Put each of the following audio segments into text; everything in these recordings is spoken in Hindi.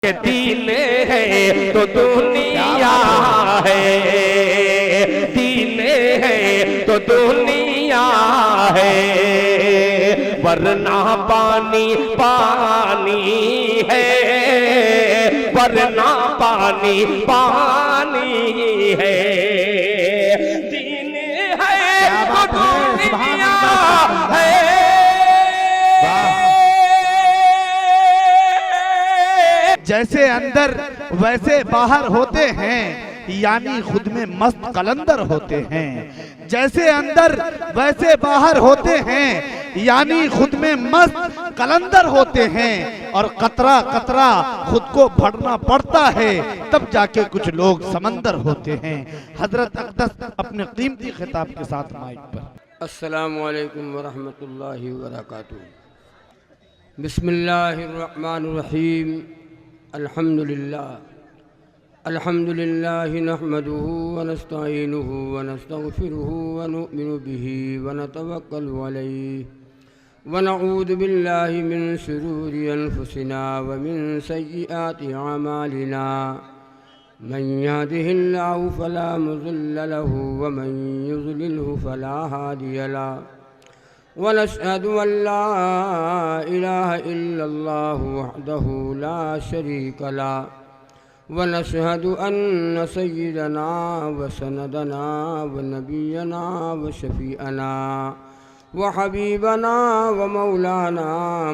दीन है तो दुनिया है, दीन है तो दुनिया है, वरना पानी पानी है, वरना पानी पानी है। दीन है तो दुनिया है। जैसे अंदर वैसे बाहर होते हैं, यानी खुद में मस्त कलंदर होते हैं। जैसे अंदर वैसे बाहर होते हैं, यानी खुद में मस्त कलंदर होते हैं। और कतरा कतरा खुद को भरना पड़ता है, तब जाके कुछ लोग समंदर होते हैं। हजरत अक़दस अपने कीमती खिताब के साथ माइक पर। अस्सलामु अलैकुम वरहमतुल्लाहि वबरकातुहू। बिस्मिल्लाहिर्रहमानिर्रहीम। अल्हम्दुलिल्लाहि नहमदुहु व नस्तईनुहु व नस्तगफिरुहु व नुमिनु बिही व नतवक्कलु अलैहि व नऊज़ु बिल्लाहि मिन शुरूरि अनफुसिना व मिन सय्यिआति अमालिना। मन यहदिहिल्लाहु फला मुज़िल्ल लहु व मन युज़लिल्हु फला हादिय लहु। व नशहदु अल्ला इलाहा इल्लल्लाहु वहदहु ला शरीक लहु व नशहदु अन्न सय्यदना व सनदना व नबियना व शफीअना व हबीबना व मौलाना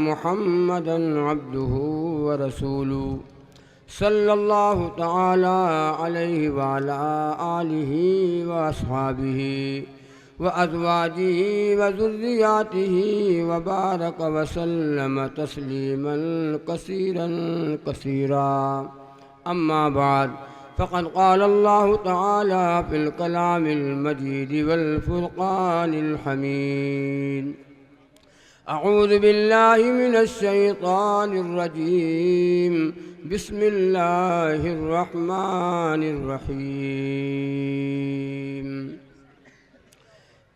मुहम्मदन अब्दुहु व रसूलुहु सल्लल्लाहु तआला अलैहि व अला आलिहि व अस्हाबिहि व अज़वाजिहि व ज़ुर्रियातिहि व बारक व सल्लम तस्लीमन कसीरन कसीरा। अम्मा बाद फ़क़द क़ाल अल्लाहु तआला फ़िल कलामिल मजीद वल फ़ुरक़ानिल हमीद। अऊज़ु बिल्लाहि मिनश शैतानिर रजीम। बिस्मिल्लाहिर रहमानिर रहीम।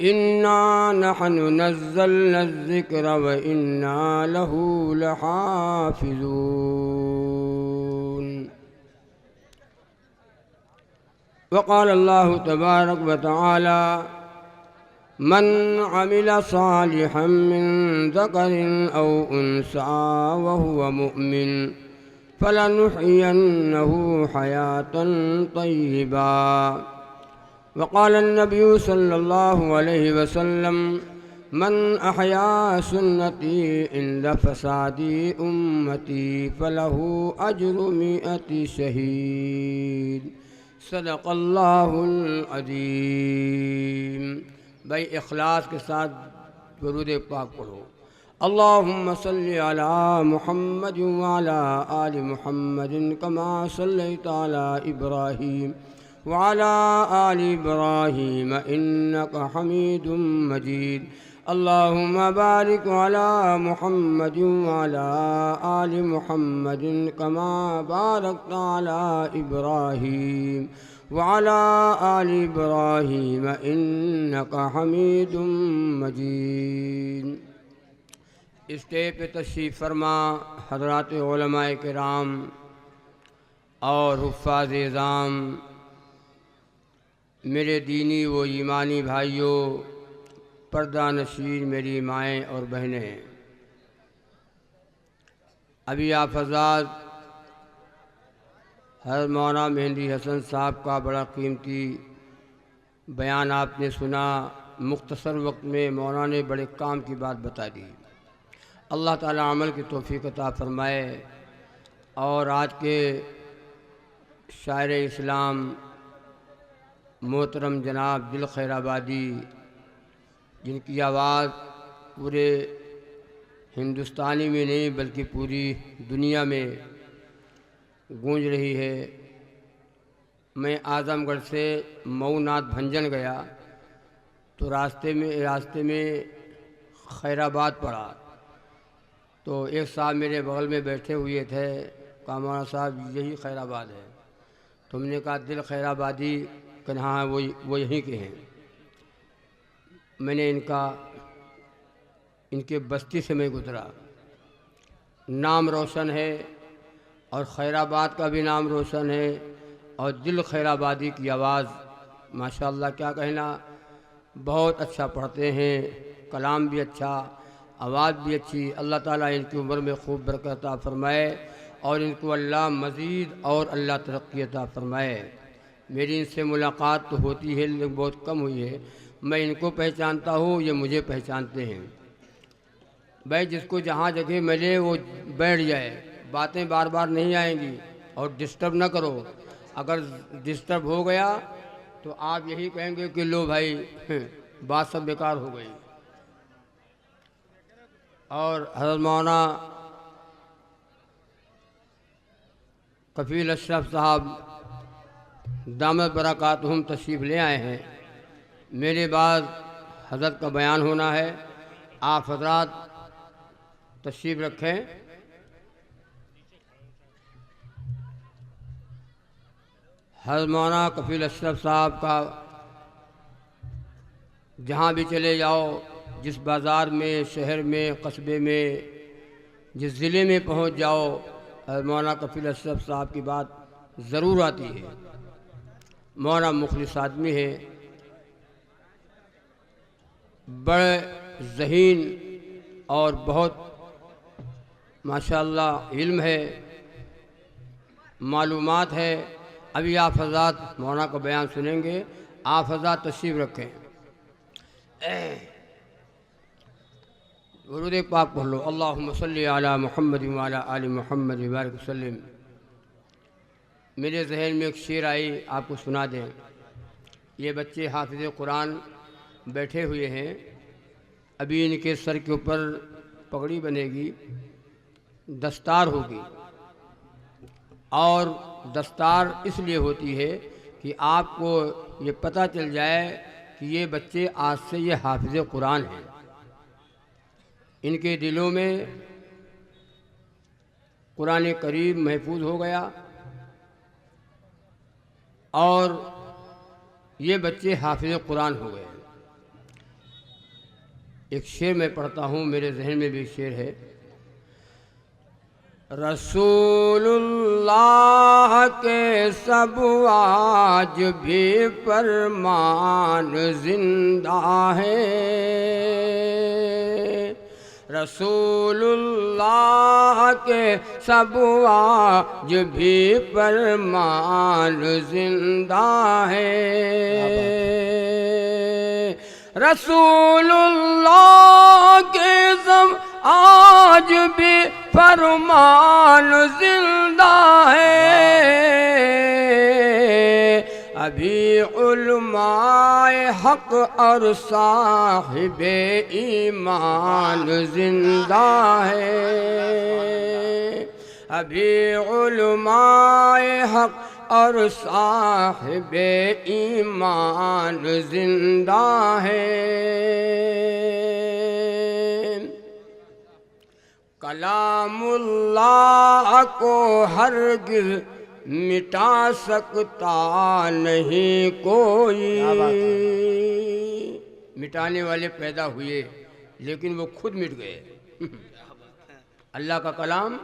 इन्ना नहनु नज़्ज़लना ज़िक्र व इन्ना लहू लहाफ़िज़ून। वक़ाल अल्लाहु तबारक व तआला मन अमिल सालिहन मिन ज़करिन औ उन्सा व हुव मुअमिन फलनुहयिन्नहु हयातन तय्यिबा। वक़ाल नबी सल्लल्लाहु अलैहि वसल्लम मन अहया सुन्नती इंद फसादी उम्मती फलहु अज्रु मिअति शहीद। सदक़ल्लाहुल अज़ीम। भाई इखलास के साथ दुरूद पाक पढ़ो। अल्लाहुम्मा सल्लि अला मुहम्मद व अला आलि मुहम्मदिन कमा सल्लैता अला इब्राहीम व अला आलि इब्राहीम इन्नका हमीदुम मजीद। अल्लाहुम्मा बारिक अला मुहम्मद व अला आलि मुहम्मदिन कमा बारकता अला इब्राहीम व अला आलि इब्राहीम इन्नका हमीदुम मजीद। स्टेज पे तशरीफ़ फरमा हज़रात उलमाए किराम और हुफ़्फ़ाज़ इज़ाम, मेरे दीनी व ईमानी भाइयों, पर्दा नशीर मेरी माएँ और बहनें, अभी आप हज़रात हज़रत मौलाना मेहंदी हसन साहब का बड़ा कीमती बयान आपने सुना। मुख्तसर वक्त में मौलाना ने बड़े काम की बात बता दी। अल्लाह ताला अमल की तौफ़ीक़ अता फ़रमाए। और आज के शायर इस्लाम मोहतरम जनाब दिल खैराबादी, जिनकी आवाज़ पूरे हिंदुस्तानी में नहीं बल्कि पूरी दुनिया में गूंज रही है। मैं आज़मगढ़ से मऊनाथ भंजन गया तो रास्ते में खैराबाद पड़ा तो एक साहब मेरे बगल में बैठे हुए थे। कहा मौलाना साहब यही खैराबाद है। तुमने कहा दिल खैराबादी, कहना हाँ वो यहीं के हैं। मैंने इनके बस्ती से मैं गुज़रा। नाम रोशन है, और खैराबाद का भी नाम रोशन है, और दिल खैराबादी की आवाज़ माशाअल्लाह क्या कहना, बहुत अच्छा पढ़ते हैं, कलाम भी अच्छा, आवाज़ भी अच्छी। अल्लाह ताला इनकी उम्र में खूब बरकत अता फरमाए और इनको अल्लाह मज़ीद और अल्लाह तरक्की अता फरमाए। मेरी इनसे मुलाकात तो होती है लेकिन बहुत कम हुई है। मैं इनको पहचानता हूँ, ये मुझे पहचानते हैं। भाई जिसको जहाँ जगह मिले वो बैठ जाए, बातें बार बार नहीं आएंगी और डिस्टर्ब ना करो। अगर डिस्टर्ब हो गया तो आप यही कहेंगे कि लो भाई बात सब बेकार हो गई। और हज़रत मौलाना कफ़ील अशरफ साहब दामद बरकातहुम तशरीफ़ ले आए हैं। मेरे बाद हज़रत का बयान होना है, आप हज़रात तशरीफ़ रखें। हज़रत मौलाना कफ़ील अशरफ साहब का जहाँ भी चले जाओ, जिस बाज़ार में, शहर में, कस्बे में, जिस ज़िले में पहुँच जाओ, हज़रत मौलाना कफ़ील अशरफ साहब की बात ज़रूर आती है। मौलाना मुखलिस आदमी है, बड़े ज़हीन और बहुत माशाअल्लाह इल्म है, मालूमात है। अभी आप हज़रात मौलाना का बयान सुनेंगे। आप हज़रात तशरीफ़ रखें। दुरूद पाक पढ़ लो। अल्लाहुम्मा सल्ली अला मुहम्मद व अला आलि मुहम्मद व बारिक वसल्लिम। मेरे जहन में एक शेर आई, आपको सुना दें। ये बच्चे हाफिज़ कुरान बैठे हुए हैं, अभी इनके सर के ऊपर पगड़ी बनेगी, दस्तार होगी। और दस्तार इसलिए होती है कि आपको ये पता चल जाए कि ये बच्चे आज से ये हाफिज़ कुरान हैं। इनके दिलों में कुरान करीम महफूज हो गया और ये बच्चे हाफिज़ कुरान हो गए। एक शेर मैं पढ़ता हूँ, मेरे जहन में भी शेर है। रसूलुल्लाह के सब आज भी फरमान जिंदा है। रसूलुल्लाह के सब आज भी फरमान जिंदा है। रसूलुल्लाह के सब आज भी फरमान जिंदा है। अभी उलमाए हक और साहिबे ईमान जिंदा है। अभी उलमाए हक और साहिबे ईमान जिंदा है। कलामुल्लाह को हरगिज़ मिटा सकता नहीं कोई। मिटाने वाले पैदा हुए लेकिन वो खुद मिट गए। अल्लाह का कलाम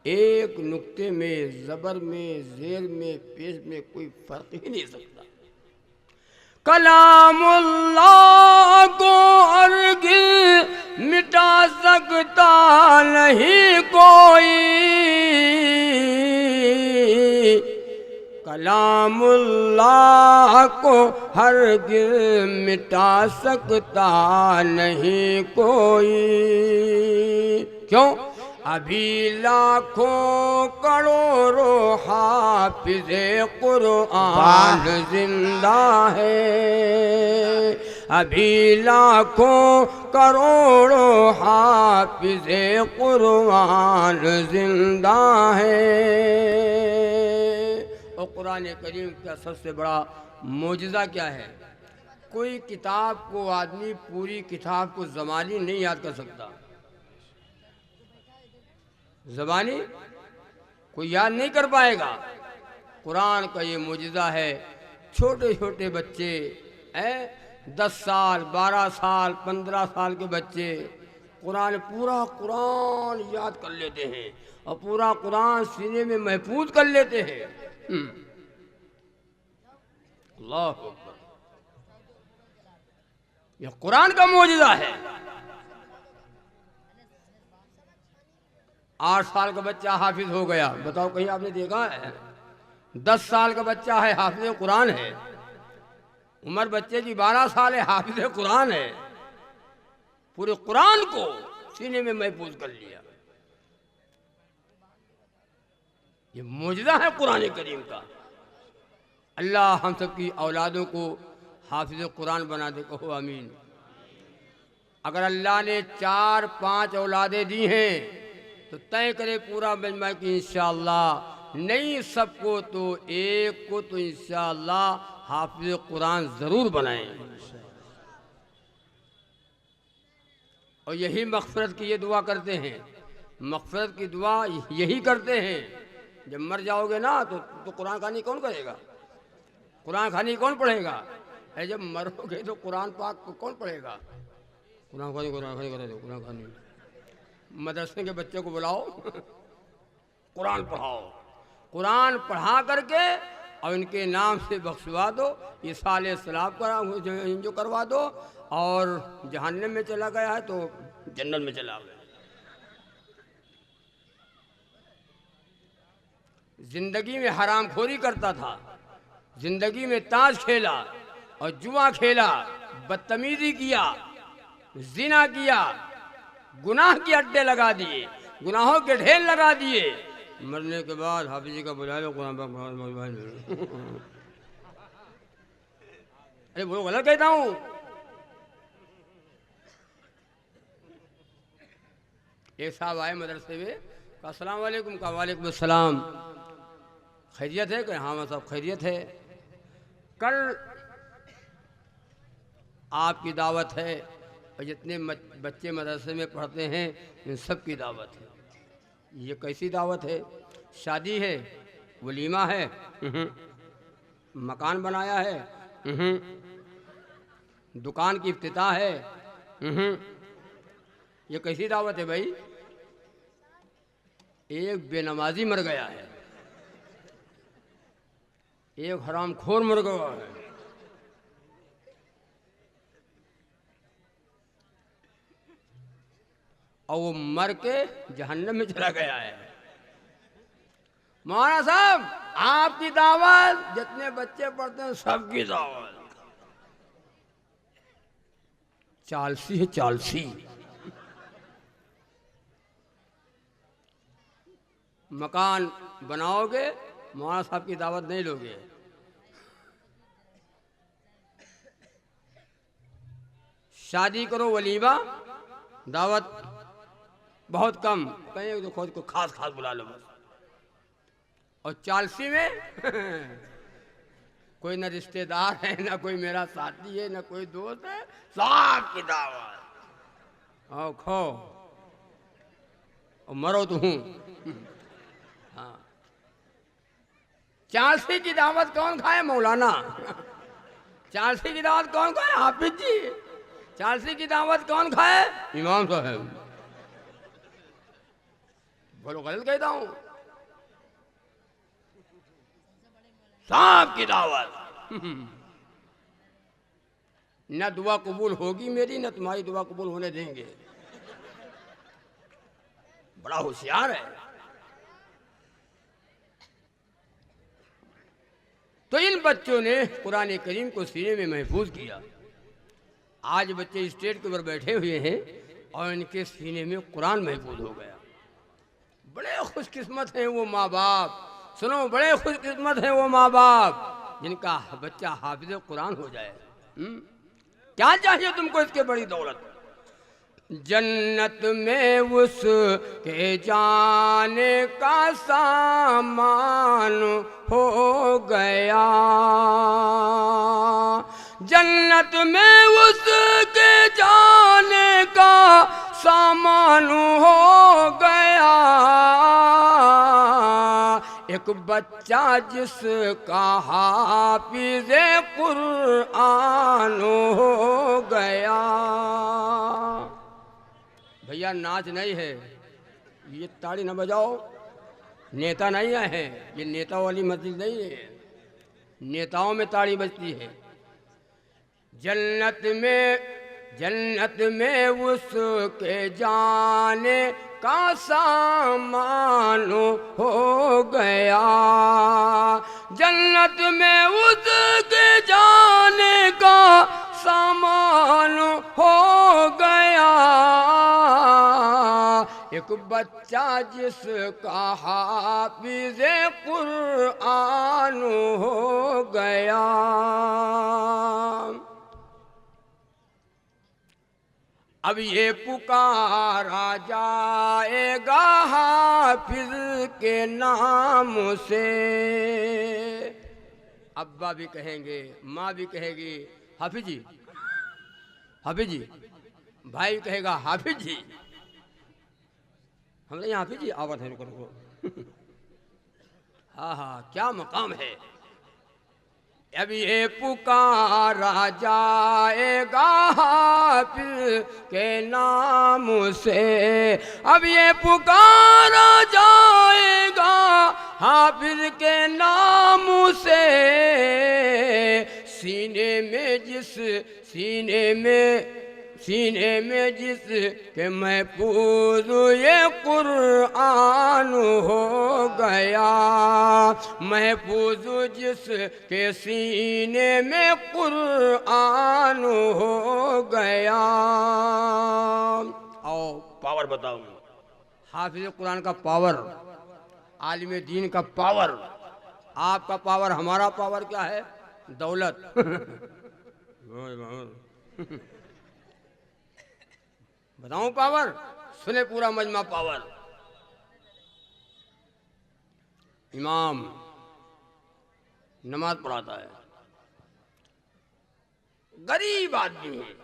एक नुक्ते में, ज़बर में, ज़ेर में, पेश में कोई फ़र्क ही नहीं सकता। कलामुल्लाह को हरगिज़ मिटा सकता नहीं कोई। कलामुल्लाह को हरगिज़ मिटा सकता नहीं कोई। क्यों? अभी लाखों करोड़ों हाफिज़े कुरान जिंदा है। अभी लाखों करोड़ों हाफिज़े कुरान जिंदा है। और कुरान करीम का सबसे बड़ा मोजज़ा क्या है? कोई किताब को आदमी पूरी किताब को ज़मानी नहीं याद कर सकता। ज़बानी कोई याद नहीं कर पाएगा। कुरान का ये मोजज़ा है। छोटे छोटे बच्चे 10 साल, 12 साल, 15 साल के बच्चे कुरान पूरा कुरान याद कर लेते हैं और पूरा कुरान सीने में महफूज कर लेते हैं। अल्लाह अकबर, यह कुरान का मौजज़ा है। 8 साल का बच्चा हाफिज हो गया, बताओ कहीं आपने देखा है? 10 साल का बच्चा है, हाफिज कुरान है। उम्र बच्चे की 12 साल है, हाफिज कुरान है। पूरे कुरान को सीने में महफूज कर लिया। ये मौजज़ा है कुरान करीम का। अल्लाह हम सब की औलादों को हाफिज कुरान बना दे, कहो आमीन। अगर अल्लाह ने 4-5 औलादें दी हैं तो तय करे पूरा मजमा की इंशाअल्लाह, नहीं सबको तो एक को तो इंशाअल्लाह हाफिज कुरान ज़रूर बनाएं। और यही मग़फ़िरत की ये दुआ करते हैं, मग़फ़िरत की दुआ यही करते हैं। जब मर जाओगे ना तो कुरान खानी कौन करेगा? कुरान खानी कौन पढ़ेगा? है जब मरोगे तो कुरान पाक को कौन पढ़ेगा? कुरान खानी करा दो, कुरान खानी। मदरसे के बच्चे को बुलाओ, कुरान पढ़ाओ, कुरान पढ़ा करके और इनके नाम से बख्शवा दो, इसाले सलाब करा जो करवा दो, और जहन्नम में चला गया है तो जन्नत में चला गया। जिंदगी में हरामखोरी करता था, जिंदगी में ताश खेला और जुआ खेला, बदतमीजी किया, जिना किया, गुनाह के अड्डे लगा दिए, गुनाहों के ढेर लगा दिए। मरने के बाद हाफिज जी का बुला लो, कुरान अरे वो गलत कहता हूँ। एक साहब आए मदरसे में, कहा अस्सलाम वालेकुम, कहा वालेकुम अस्सलाम, खैरियत है? कहा हाँ साहब खैरियत है। कल आपकी दावत है और जितने बच्चे मदरसे में पढ़ते हैं इन सब की दावत है। ये कैसी दावत है? शादी है, वलीमा है, मकान बनाया है, दुकान की इफ्तिताह है, ये कैसी दावत है भाई? एक बेनमाजी मर गया है, एक हरामखोर मर गया है, और वो मर के जहन्नम में चला गया है। मौलाना साहब आपकी दावत, जितने बच्चे पढ़ते हैं सबकी दावत। चालसी है चालसी। मकान बनाओगे, मौलाना साहब की दावत नहीं लोगे। शादी करो, वलीमा, दावत बहुत कम, कहीं तो खुद को खास खास बुला लो बस। और चालसी में कोई न रिश्तेदार है, ना कोई मेरा साथी है, ना कोई दोस्त है, साहब की दावत। आओ खाओ और मरो तो हूँ। हाँ, चालसी की दावत कौन खाए? मौलाना। चालसी की दावत कौन खाए? हाफिज जी। चालसी की दावत कौन खाए? इमाम साहब। बोलो गलत कहता हूं? साहब की दावत। न दुआ कबूल होगी मेरी, न तुम्हारी दुआ कबूल होने देंगे। बड़ा होशियार है। तो इन बच्चों ने कुरान करीम को सीने में महफूज किया। आज बच्चे स्टेज के ऊपर बैठे हुए हैं और इनके सीने में कुरान महफूज हो गया। बड़े खुशकिस्मत हैं वो माँ बाप, सुनो, बड़े खुशकिस्मत हैं वो माँ बाप जिनका बच्चा हाफिज कुरान हो जाए। क्या चाहिए तुमको इसके बड़ी दौलत? जन्नत में उसके जाने का सामान हो गया, जन्नत में उसके जाने का सामान हो गया। एक बच्चा जिसका हाफिज कुरान हो गया। भैया नाच नहीं है, ये ताड़ी न बजाओ, नेता नहीं आए हैं, ये नेता वाली मस्जिद नहीं है, नेताओं में ताड़ी बजती है। जन्नत में उसके जाने का सामान हो गया, जन्नत में उसके जाने का सामान हो गया। एक बच्चा जिसका हाफिज कुरान हो गया। अब ये पुकारा जाएगा हाफिज के नाम से। अब्बा भी कहेंगे, माँ भी कहेगी हाफिज जी, हाफिज जी, भाई कहेगा हाफिज जी, हमने यहाँ हाफिज जी आवाज है, रुको हाँ हाँ क्या मकाम है। अब ये पुकारा जाएगा हाफिज के नाम से, अब ये पुकारा जाएगा हाफिज के नाम से। सीने में जिस के महफूज ये कुरान हो गया, महफूज जिस के सीने में कुरान हो गया। आओ पावर बताओ, हाफिज कुरान का पावर, आलिम दीन का पावर। आपका पावर, हमारा पावर क्या है? दौलत बताऊं पावर? सुने पूरा मजमा पावर। इमाम नमाज पढ़ाता है, गरीब आदमी है,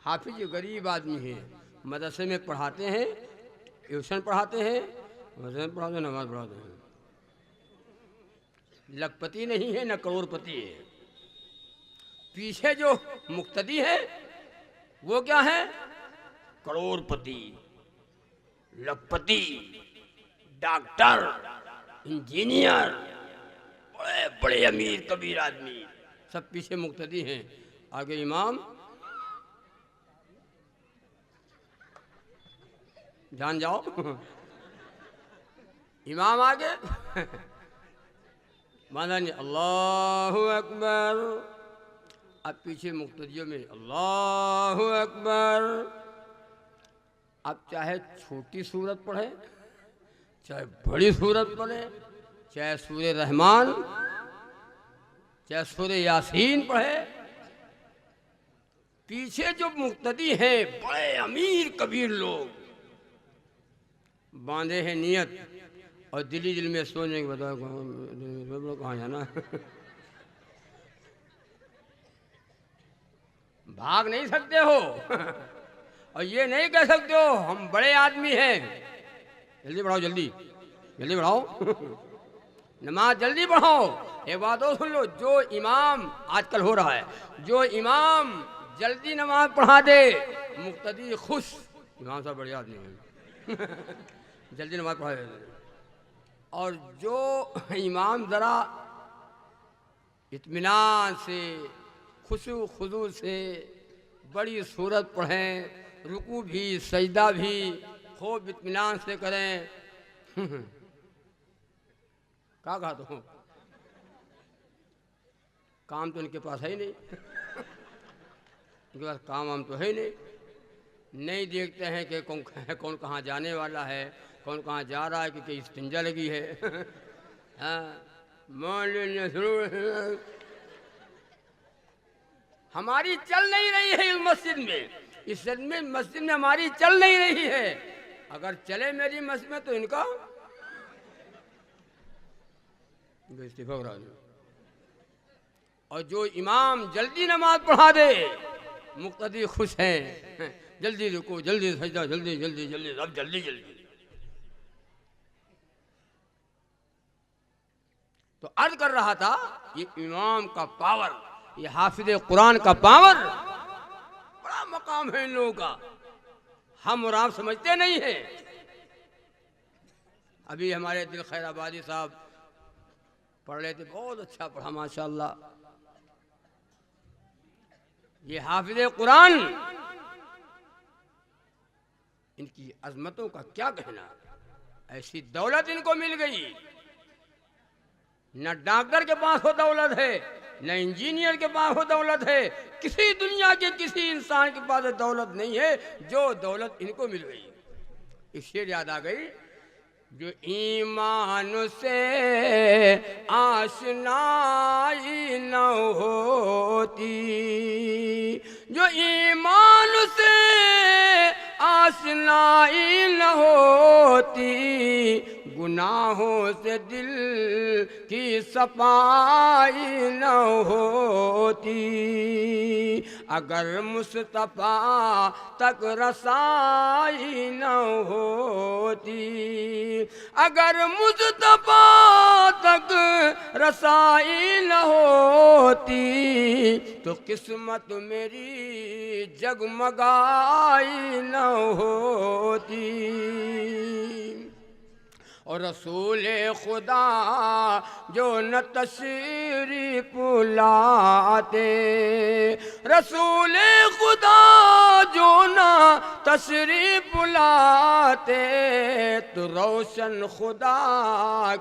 हाफिज गरीब आदमी है, मदरसे में पढ़ाते हैं, ट्यूशन पढ़ाते हैं, मदरसे में पढ़ाते हैं, नमाज पढ़ाते हैं। लखपति नहीं है न करोड़पति है। पीछे जो मुक्तदी है वो क्या है? करोड़पति, लखपति, डॉक्टर, इंजीनियर, बड़े बड़े अमीर कबीर आदमी, सब पीछे मुक्तदी हैं। आगे इमाम, जान जाओ इमाम आगे माना नहीं, अल्लाहु अकबर। अब पीछे मुक्तदियों में अल्लाहु अकबर। अब चाहे छोटी सूरत पढ़े, चाहे बड़ी सूरत पढ़े, चाहे सूरे रहमान, चाहे सूरे यासीन पढ़े, पीछे जो मुक्तदी हैं बड़े अमीर कबीर लोग, बांधे हैं नियत और दिल में सोने के बताओ कहाँ जाना भाग नहीं सकते हो और ये नहीं कह सकते हो हम बड़े आदमी हैं। जल्दी बढ़ाओ, जल्दी जल्दी बढ़ाओ नमाज जल्दी बढ़ाओ। एक बात और सुन लो, जो इमाम आजकल हो रहा है, जो इमाम जल्दी नमाज पढ़ा दे, मुक्तदी खुश, इमाम साहब बड़े आदमी हैं जल्दी नमाज पढ़ा दे। और जो इमाम ज़रा इत्मीनान से, खुशू खुजू से बड़ी सूरत पढ़ें, रुकू भी सजदा भी खूब इत्मीनान से करें क्या कहा तो काम तो इनके पास है ही नहीं इनके पास काम वाम तो है ही नहीं देखते हैं कि कौन कहाँ जाने वाला है, कौन कहाँ जा रहा है, क्योंकि इस्तिंजा लगी है हमारी चल नहीं रही है इस मस्जिद में, इस मस्जिद में हमारी चल नहीं रही है। अगर चले मेरी मस्जिद में तो इनका इस्तीफा करा दो। और जो इमाम जल्दी नमाज पढ़ा दे, मुक्तदी खुश हैं, जल्दी रुको, जल्दी सजदा, जल्दी जल्दी जल्दी, अब जल्दी जल्दी। तो अर्ज कर रहा था, ये इमाम का पावर, ये हाफिज कुरान का पावर, बड़ा मकाम है इन लोगों का। हम और आप समझते नहीं हैं। अभी हमारे दिल खैराबादी साहब पढ़ रहे थे, बहुत अच्छा पढ़ा माशाअल्लाह। ये हाफिज़े कुरान, इनकी अजमतों का क्या कहना। ऐसी दौलत इनको मिल गई, न डॉक्टर के पास वो दौलत है, न इंजीनियर के पास वो दौलत है, किसी दुनिया के किसी इंसान के पास दौलत नहीं है जो दौलत इनको मिल गई। एक शेर याद आ गई, जो ईमान से आशनाई न होती, जो ईमान से आशनाई न होती, गुनाहों से दिल की सफाई न होती, अगर मुस्तफा तक रसाई न होती, अगर मुस्तफा तक रसाई न होती, तो किस्मत मेरी जगमगाई न होती। और रसूल खुदा जो न तशरीफ लाते, रसूल खुदा जो न तशरीफ लाते, तो रोशन खुदा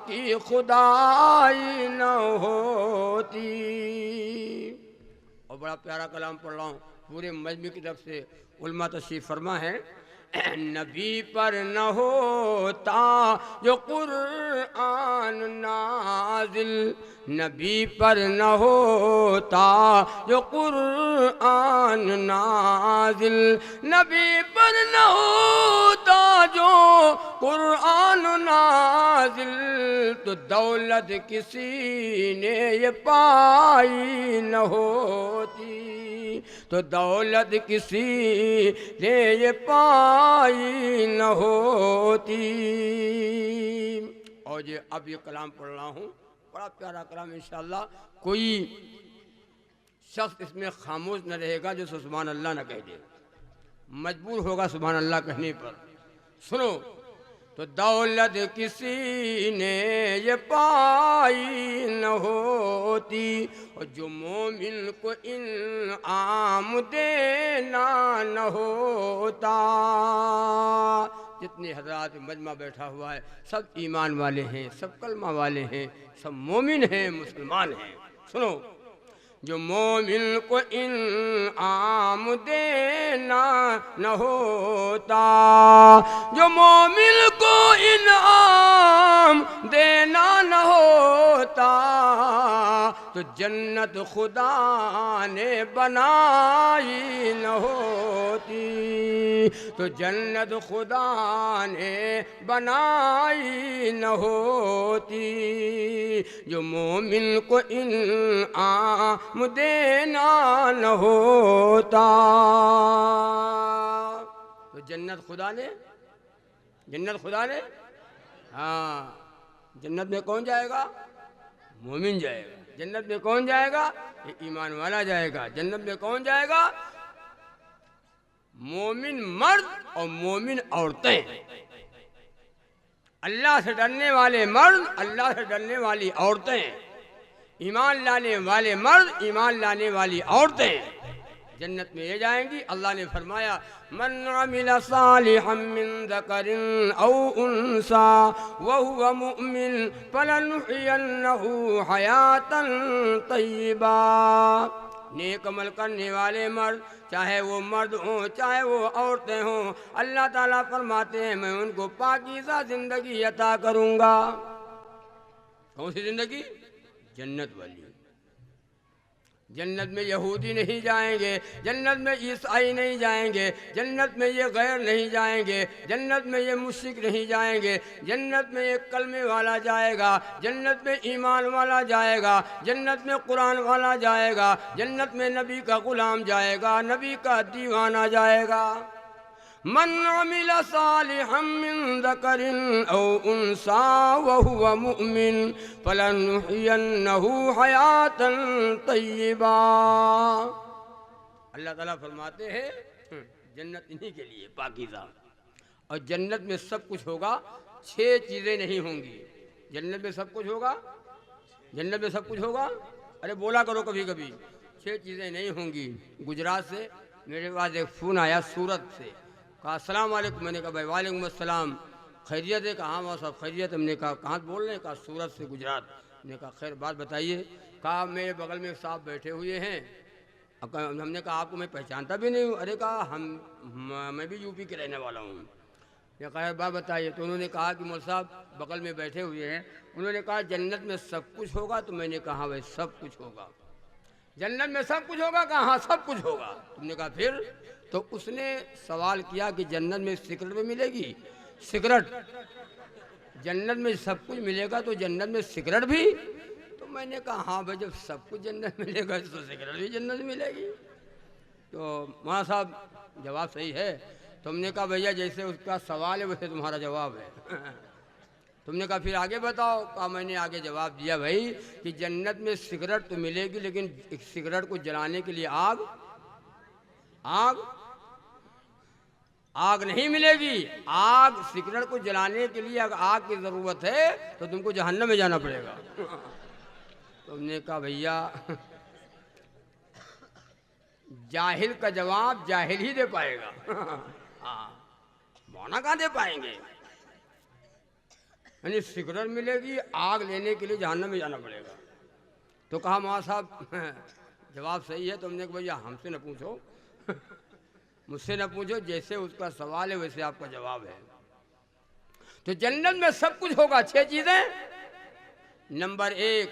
की खुदाई न होती। और बड़ा प्यारा कलाम पढ़ रहा हूँ पूरे मजमे की तरफ से, उलमा तशरीफ फरमा है, नबी पर न होता जो कुरान नाजिल, नबी पर न होता जो कुरान नाजिल, नबी पर न होता जो कुरान नाजिल, तो दौलत किसी ने ये पाई न होती, तो दौलत किसी ने ये पाई न होती। और ये अब ये कलाम पढ़ रहा हूँ, बड़ा प्यारा कलाम, इंशाअल्लाह कोई शख्स इसमें खामोश न रहेगा जो सुभान अल्लाह न कह दे, मजबूर होगा सुभान अल्लाह कहने पर। सुनो, तो दौलत किसी ने ये पाई न होती, और जो मोमिन को इनाम देना न होता। जितने हजरात मजमा बैठा हुआ है सब ईमान वाले हैं, सब कलमा वाले हैं, सब मोमिन हैं, मुसलमान हैं। सुनो, जो मोमिन को इनाम देना न होता, जो मोमिन को इनाम देना न होता, तो जन्नत खुदा ने बनाई न होती, तो जन्नत खुदा ने बनाई न होती। जो मोमिन को इनाम देना न होता, तो जन्नत खुदा ने, जन्नत खुदा ने, हाँ, जन्नत में कौन जाएगा? मोमिन जाएगा। जन्नत में कौन जाएगा? ये ईमान वाला जाएगा। जन्नत में कौन जाएगा? मोमिन मर्द और मोमिन औरतें, अल्लाह से डरने वाले मर्द, अल्लाह से डरने वाली औरतें, ईमान लाने वाले मर्द, ईमान लाने वाली औरतें जन्नत में ये जाएंगी। अल्लाह ने फरमाया, मन अमिला सालिहम मिन ज़करिन औ उन्सा व हुवा मुमिन फलनुहयन्नहु हयातन तय्यबा। नेक अमल करने वाले मर्द, चाहे वो मर्द हों चाहे वो औरतें हों, अल्लाह ताला फरमाते हैं मैं उनको पाकीज़ा जिंदगी अता करूँगा। कौन सी जिंदगी? जन्नत वाली। जन्नत में यहूदी नहीं जाएंगे, जन्नत में ईसाई नहीं जाएंगे, जन्नत में ये गैर नहीं जाएंगे, जन्नत में ये मुश्रिक नहीं जाएंगे, जन्नत में ये कलमे वाला जाएगा, जन्नत में ईमान वाला जाएगा, जन्नत में कुरान वाला जाएगा, जन्नत में नबी का गुलाम जाएगा, नबी का दीवाना जाएगा। मन अमिला सालिहम मिन ज़करिन औ उन्सा व हुवा मुमिन फलनुहयन्नहु हयातन तय्यबा। अल्लाह ताला फरमाते हैं जन्नत इन्हीं के लिए पाकीज़ा। और जन्नत में सब कुछ होगा, 6 चीज़ें नहीं होंगी। जन्नत में सब कुछ होगा, जन्नत में सब कुछ होगा। अरे बोला करो कभी कभी, 6 चीज़ें नहीं होंगी। गुजरात से मेरे पास एक फ़ोन आया सूरत से, कहा अस्सलाम वालेकुम। मैंने कहा भाई वालेकुम अस्सलाम, खैरियत है? कहा हाँ वहाँ सब खैरियत। हमने कहा कहाँ बोल रहे हैं? कहा सूरत से गुजरात। हमने कहा खैर बात बताइए। कहा मेरे बगल में साहब बैठे हुए हैं। अब हमने कहा आपको मैं पहचानता भी नहीं हूँ। अरे कहा मैं भी यूपी के रहने वाला हूँ। ये कहा बात बताइए। तो उन्होंने कहा कि मौलवी साहब बगल में बैठे हुए हैं, उन्होंने कहा जन्नत में सब कुछ होगा। तो मैंने कहा भाई सब कुछ होगा, जन्नत में सब कुछ होगा। कहा हाँ सब कुछ होगा। तुमने कहा फिर? तो उसने सवाल किया कि जन्नत में सिगरेट भी मिलेगी? सिगरेट, जन्नत में सब कुछ मिलेगा तो जन्नत में सिगरेट भी? तो मैंने कहा हाँ भाई जब सब कुछ जन्नत मिलेगा तो सिगरेट भी जन्नत मिलेगी। तो वहाँ साहब जवाब सही है। तुमने कहा भैया जैसे उसका सवाल है वैसे तुम्हारा जवाब है। तुमने कहा फिर आगे बताओ। कहा मैंने आगे जवाब दिया भाई कि जन्नत में सिगरेट तो मिलेगी, लेकिन सिगरेट को जलाने के लिए आग आग नहीं मिलेगी। आग, सिगरेट को जलाने के लिए अगर आग की ज़रूरत है तो तुमको जहन्नम में जाना पड़ेगा। तुमने कहा भैया जाहिल का जवाब जाहिल ही दे पाएगा। हाँ, मौना कहाँ दे पाएंगे। यानी सिगरेट मिलेगी, आग लेने के लिए जहन्नम में जाना पड़ेगा। तो कहा मौला साहब जवाब सही है। तुमने कहा भैया हमसे न पूछो, मुझसे न पूछो, जैसे उसका सवाल है वैसे आपका जवाब है। तो जन्नत में सब कुछ होगा, 6 चीजें। नंबर 1,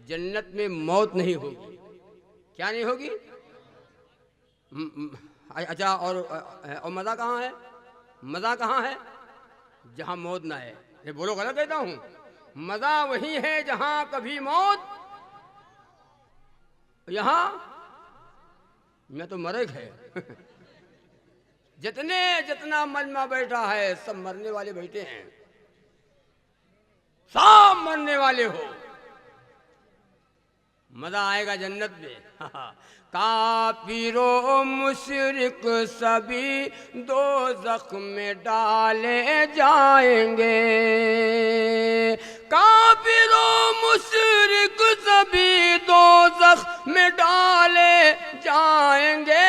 जन्नत में मौत नहीं होगी। क्या नहीं होगी? अच्छा, और मज़ा कहाँ है? मज़ा कहाँ है? जहाँ मौत ना है। ये बोलो गलत कहता हूँ? मज़ा वही है जहाँ कभी मौत, यहाँ मैं तो मरे है। जितना मजमा बैठा है सब मरने वाले बैठे हैं, सब मरने वाले हो। मजा आएगा जन्नत में। काफिरो मुशरिक सभी दोज़ख में डाले जाएंगे। काफिरो मुशरिक सभी दोज़ख में डाले जाएंगे।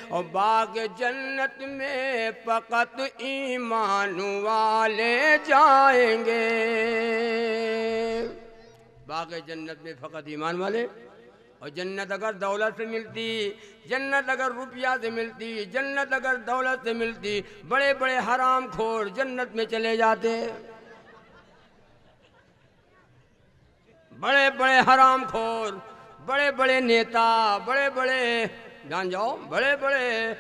और बाग जन्नत में फकत ईमान वाले जाएंगे। बाग जन्नत में फकत ईमान वाले। और जन्नत अगर दौलत से मिलती, जन्नत अगर रुपया से मिलती, जन्नत अगर दौलत से मिलती, बड़े बड़े हराम खोर जन्नत में चले जाते। बड़े बड़े हराम खोर, बड़े बड़े नेता, बड़े बड़े, जान जाओ, बड़े बड़े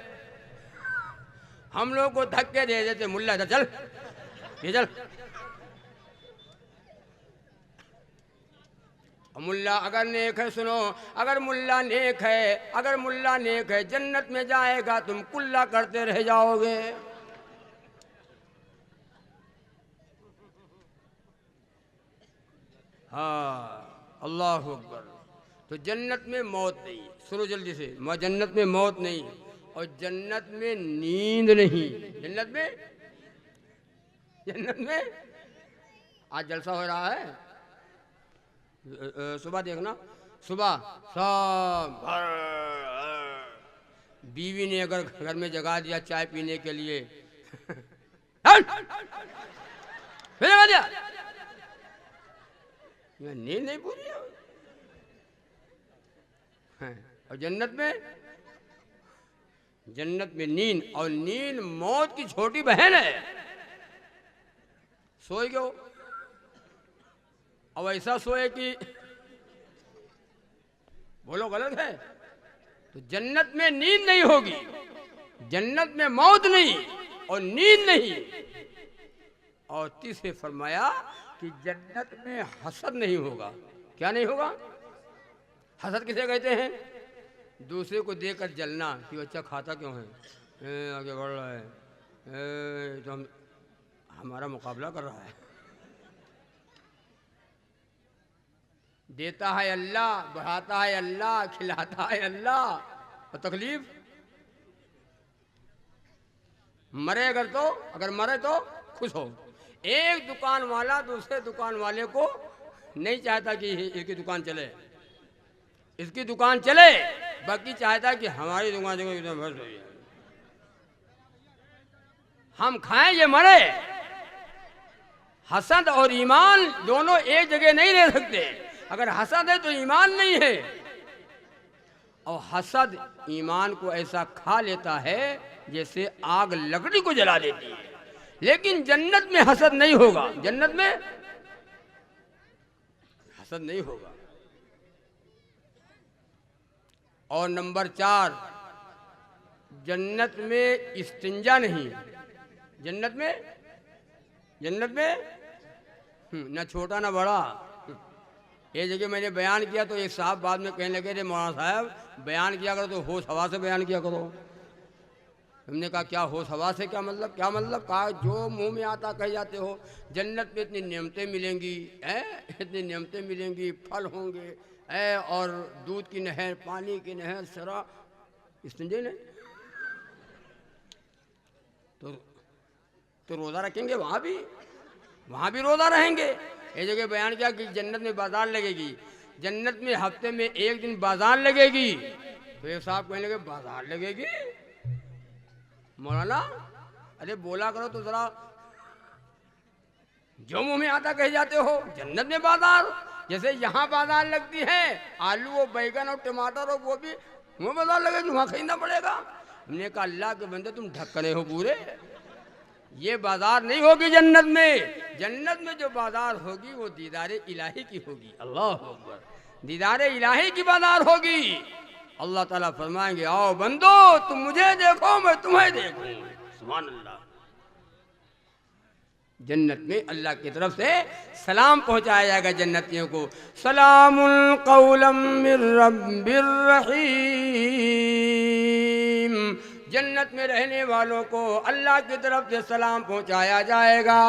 हम लोग को धक्के दे देते। मुल्ला इधर चल, ये चल। मुल्ला अगर नेक है, सुनो, अगर मुल्ला नेक है, अगर मुल्ला नेक है, जन्नत में जाएगा तुम कुल्ला करते रह जाओगे। हाँ, अल्लाहु अकबर। तो जन्नत में मौत नहीं, सुनो जल्दी से, जन्नत में मौत नहीं, और जन्नत में नींद नहीं। जन्नत में आज जलसा हो रहा है। सुबह देखना, सुबह सब बीवी ने अगर घर में जगा दिया चाय पीने के लिए, फिर जगा दिया, नींद नहीं पूरी है। और जन्नत में नींद, और नींद मौत की छोटी बहन है। सोए क्यों? अब ऐसा सोए कि बोलो गलत है। तो जन्नत में नींद नहीं होगी, जन्नत में मौत नहीं और नींद नहीं। और तीसरे फरमाया कि जन्नत में हसद नहीं होगा। क्या नहीं होगा? हसद किसे कहते हैं? दूसरे को देखकर जलना कि अच्छा खाता क्यों है, आगे बढ़ रहा है, तो हमारा मुकाबला कर रहा है। देता है अल्लाह, बढ़ाता है अल्लाह, खिलाता है अल्लाह, और तकलीफ मरे अगर मरे तो खुश हो। एक दुकान वाला दूसरे दुकान वाले को नहीं चाहता कि इसकी दुकान चले, इसकी दुकान चले, बाकी चाहता कि हमारी दुकान चले, हम खाएं ये मरे। हसद और ईमान दोनों एक जगह नहीं रह सकते। अगर हसद है तो ईमान नहीं है, और हसद ईमान को ऐसा खा लेता है जैसे आग लकड़ी को जला देती है। लेकिन जन्नत में हसद नहीं होगा, जन्नत में हसद नहीं होगा। और नंबर 4, जन्नत में इस्तिंजा नहीं। जन्नत में न छोटा न बड़ा। ये जगह मैंने बयान किया तो एक साहब बाद में कहने लगे, रे मौलाना साहब बयान किया करो तो होश हवा से बयान किया करो। हमने कहा क्या होश हवा से क्या मतलब? कहा जो मुंह में आता कह जाते हो। जन्नत में इतनी नेमतें मिलेंगी, इतनी नेमतें मिलेंगी, फल होंगे, और दूध की नहर, पानी की नहर, शराब, इस्तिंजे नहीं तो रोज़ा रखेंगे, वहाँ भी रोज़ा रहेंगे। एक जगह बयान किया कि जन्नत में बाजार लगेगी, जन्नत में हफ्ते में एक दिन बाजार लगेगी। तो एक साहब कहने लगे बाजार लगेगी? मौलाना अरे बोला करो तो जरा, जो मुंह में आता कह जाते हो। जन्नत में बाजार, जैसे यहाँ बाजार लगती है, आलू और बैगन और टमाटर और गोभी, वो बाजार लगेगी, वहाँ खरीदना पड़ेगा। हमने कहा अल्लाह के बंदे तुम ढक्कने हो पूरे, ये बाजार नहीं होगी जन्नत में। जन्नत में जो बाजार होगी वो दीदारे इलाही की होगी। अल्लाह अकबर, दीदारे इलाही की बाजार होगी। अल्लाह ताला फरमाएंगे आओ बंदो तुम मुझे देखो मैं तुम्हें देखूं। सुभान अल्लाह। जन्नत में अल्लाह की तरफ से सलाम पहुंचाया जाएगा जन्नतियों को। सलामुल कौलम मिर रब्बिर रहीम। जन्नत में रहने वालों को अल्लाह की तरफ से सलाम पहुंचाया जाएगा।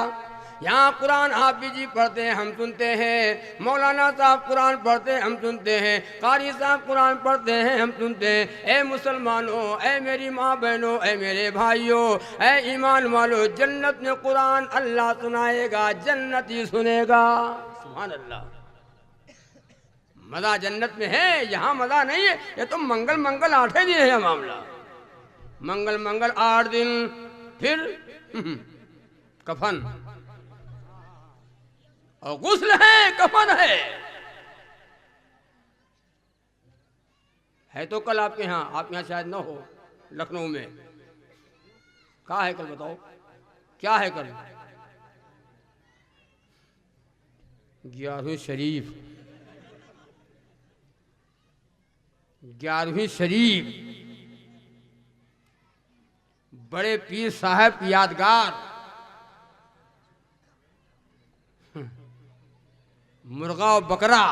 यहाँ कुरान हाफिज जी पढ़ते हैं, हम सुनते हैं। मौलाना साहब कुरान पढ़ते हैं, हम सुनते हैं। कारी साहब कुरान पढ़ते हैं, हम सुनते हैं। ए मुसलमानों, ए मेरी माँ बहनों, ए मेरे भाइयों, ए ईमान वालों, जन्नत में कुरान अल्लाह सुनाएगा, जन्नती सुनेगा। सुभान अल्लाह। मज़ा जन्नत में है, यहाँ मज़ा नहीं है। ये तो मंगल 8 दिन है मामला। मंगल 8 दिन, फिर कफन और गुस्ल है, कफन है तो कल आपके यहाँ, आप यहाँ शायद न हो, लखनऊ में। क्या है कल बताओ, क्या है कल? 11वीं शरीफ, 11वीं शरीफ, बड़े पीर साहब की यादगार। मुर्गा और बकरा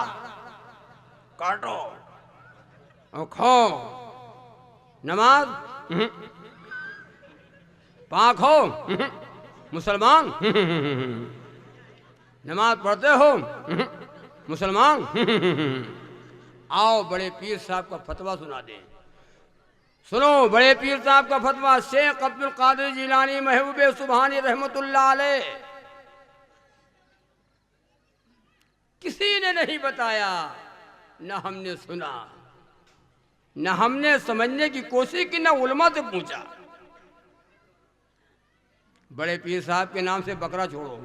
काटो और खाओ, नमाज पाक हो, मुसलमान नमाज पढ़ते हो, मुसलमान आओ बड़े पीर साहब का फतवा सुना दे। सुनो बड़े पीर साहब का फतवा। शेख अब्दुल कादिर जिलानी महबूब सुभानी रहमतुल्लाह अलैह। किसी ने नहीं बताया, न हमने सुना, न हमने समझने की कोशिश की, न उलमा से पूछा। बड़े पीर साहब के नाम से बकरा छोड़ो,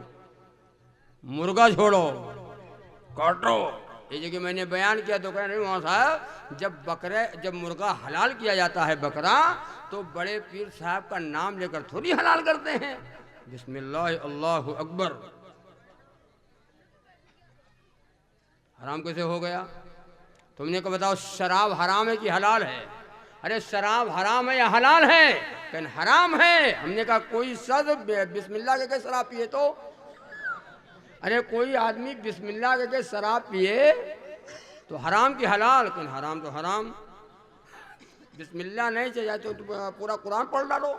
मुर्गा छोड़ो, काटो। ये जगह मैंने बयान किया तो कह रहे वहाँ साहब, जब मुर्गा हलाल किया जाता है बकरा, तो बड़े पीर साहब का नाम लेकर थोड़ी हलाल करते हैं। बिस्मिल्लाह अल्लाहु अकबर। हराम कैसे हो गया? तुमने को बताओ शराब हराम है कि हलाल है? अरे शराब हराम है या हलाल है? कहन हराम है। हमने कहा कोई शख्स बिस्मिल्लाह के शराब पिए तो? अरे कोई आदमी बिस्मिल्लाह के शराब पिए तो हराम की हलाल? कहन हराम तो हराम। बिस्मिल्लाह नहीं चाहिए तो पूरा कुरान पढ़ डालो,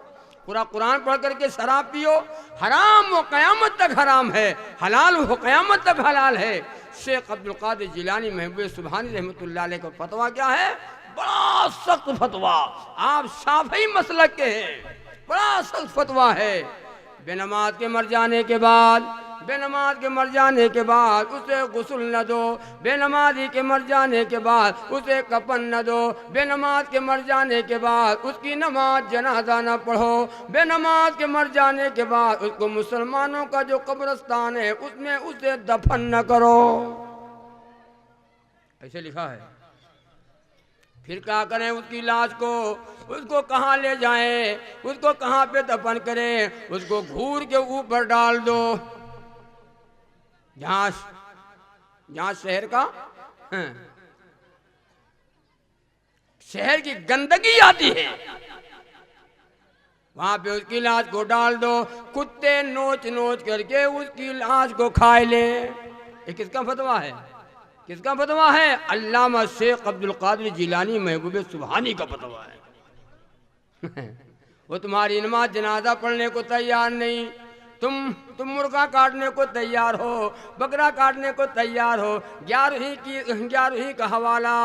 पूरा कुरान पढ़ करके शराब पियो। हराम वो क़यामत तक हराम है, हलाल वो क़यामत तक हलाल है। शेख अब्दुल कादिर जिलानी महबूब सुभानी रहमतुल्लाह अलैह का फतवा क्या है? बड़ा सख्त फतवा, आप शाफी मसलक के हैं, बड़ा सख्त फतवा है। बेनमाज के मर जाने के बाद, बेनमाज के मर जाने के बाद उसे गुस्ल न दो, बेनमाजी के मर जाने के बाद उसे कफन न दो, बेनमाज के मर जाने के बाद उसकी नमाज जनाजा न पढ़ो, बेनमाज के मर जाने के बाद उसको मुसलमानों का जो कब्रिस्तान है उसमें उसे दफन न करो, ऐसे लिखा है। फिर क्या करें उसकी लाश को, उसको कहाँ ले जाएं, उसको कहाँ पे दफन करें? उसको घूर के ऊपर डाल दो, जहां शहर का शहर की गंदगी आती है, वहां पे उसकी लाश को डाल दो, कुत्ते नोच नोच करके उसकी लाश को खाए ले। ये किसका फतवा है? किसका फतवा है? अल्लामा शेख अब्दुल कादिर जिलानी महबूब सुबहानी का फतवा है। वो तुम्हारी नमाज जनाजा पढ़ने को तैयार नहीं, तुम मुर्गा काटने को तैयार हो, बकरा काटने को तैयार हो। 11वीं का हवाला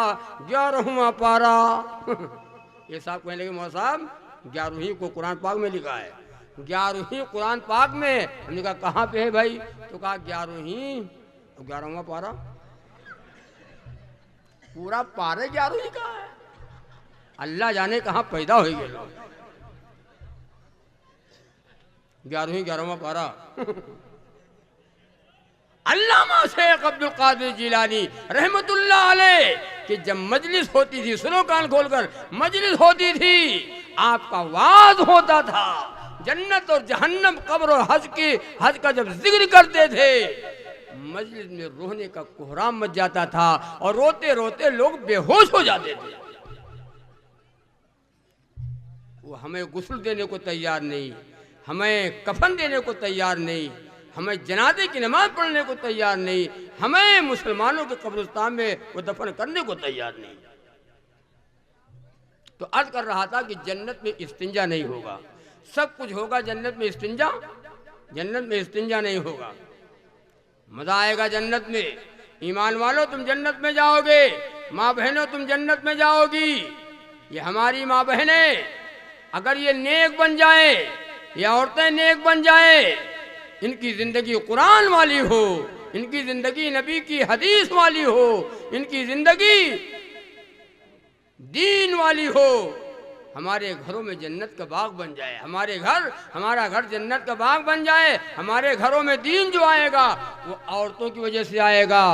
11वां पारा। ये साहब कहने लगे मौला साहब 11वीं को कुरान पाक में लिखा है, 11वीं कुरान पाक में। हमने कहा कहाँ पे है भाई? तो कहा 11वीं 11वां पारा, पूरा पारा 11वीं का है। अल्लाह जाने कहाँ पैदा हो गए लोग। 11वां पारा। अल्लामा शेख अब्दुल कादिर जिलानी रहमतुल्लाह अलैह कि जब मजलिस होती थी, सुनो कान खोलकर, मजलिस होती थी, आपका वाज होता था, जन्नत और जहन्नम, कब्र और हज का जब जिक्र करते थे, मजलिस में रोने का कोहराम मच जाता था और रोते रोते लोग बेहोश हो जाते थे। वो हमें गुस्ल देने को तैयार नहीं, हमें कफन देने को तैयार नहीं, हमें जनाजे की नमाज पढ़ने को तैयार नहीं, हमें मुसलमानों के कब्रिस्तान में वो दफन करने को तैयार नहीं। तो अर्ज कर रहा था कि जन्नत में इस्तिंजा नहीं होगा, सब कुछ होगा, जन्नत में इस्तिंजा, जन्नत में इस्तिंजा नहीं होगा। मजा आएगा जन्नत में। ईमान वालों तुम जन्नत में जाओगे, माँ बहनों तुम जन्नत में जाओगी। ये हमारी माँ बहनें अगर ये नेक बन जाए, ये औरतें नेक बन जाए, इनकी जिंदगी कुरान वाली हो, इनकी जिंदगी नबी की हदीस वाली हो, इनकी जिंदगी दीन वाली हो, हमारे घरों में जन्नत का बाग बन जाए, हमारा घर जन्नत का बाग बन जाए। हमारे घरों में दीन जो आएगा वो औरतों की वजह से आएगा।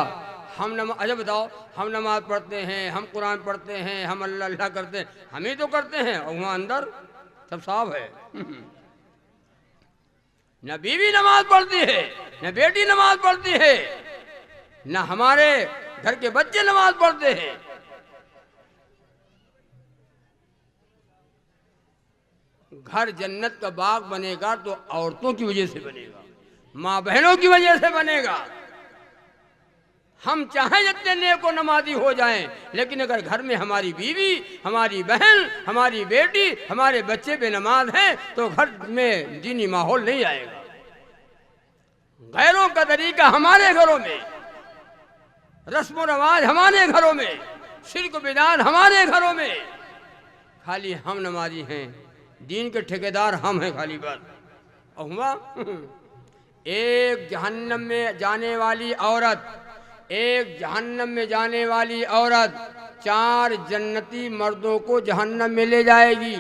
अच्छा बताओ, हम नमाज पढ़ते हैं, हम कुरान पढ़ते हैं, हम अल्लाह अल्लाह करते हैं, हम ही तो करते हैं, और वहाँ अंदर सब साफ है। न बीवी नमाज पढ़ती है, न बेटी नमाज पढ़ती है, न हमारे घर के बच्चे नमाज पढ़ते हैं। घर जन्नत का बाग बनेगा तो औरतों की वजह से बनेगा, माँ बहनों की वजह से बनेगा। हम चाहे जितने नेक और नमाजी हो जाएं, लेकिन अगर घर में हमारी बीवी, हमारी बहन, हमारी बेटी, हमारे बच्चे बेनमाज हैं तो घर में दीनी माहौल नहीं आएगा। गैरों का तरीका हमारे घरों में, रस्म रवाज हमारे घरों में, शिर्क बिदात हमारे घरों में। खाली हम नमाजी हैं, दीन के ठेकेदार हम हैं खाली बस। और हुआ एक जहन्नम में जाने वाली औरत, एक जहन्नम में जाने वाली औरत 4 जन्नती मर्दों को जहन्नम में ले जाएगी।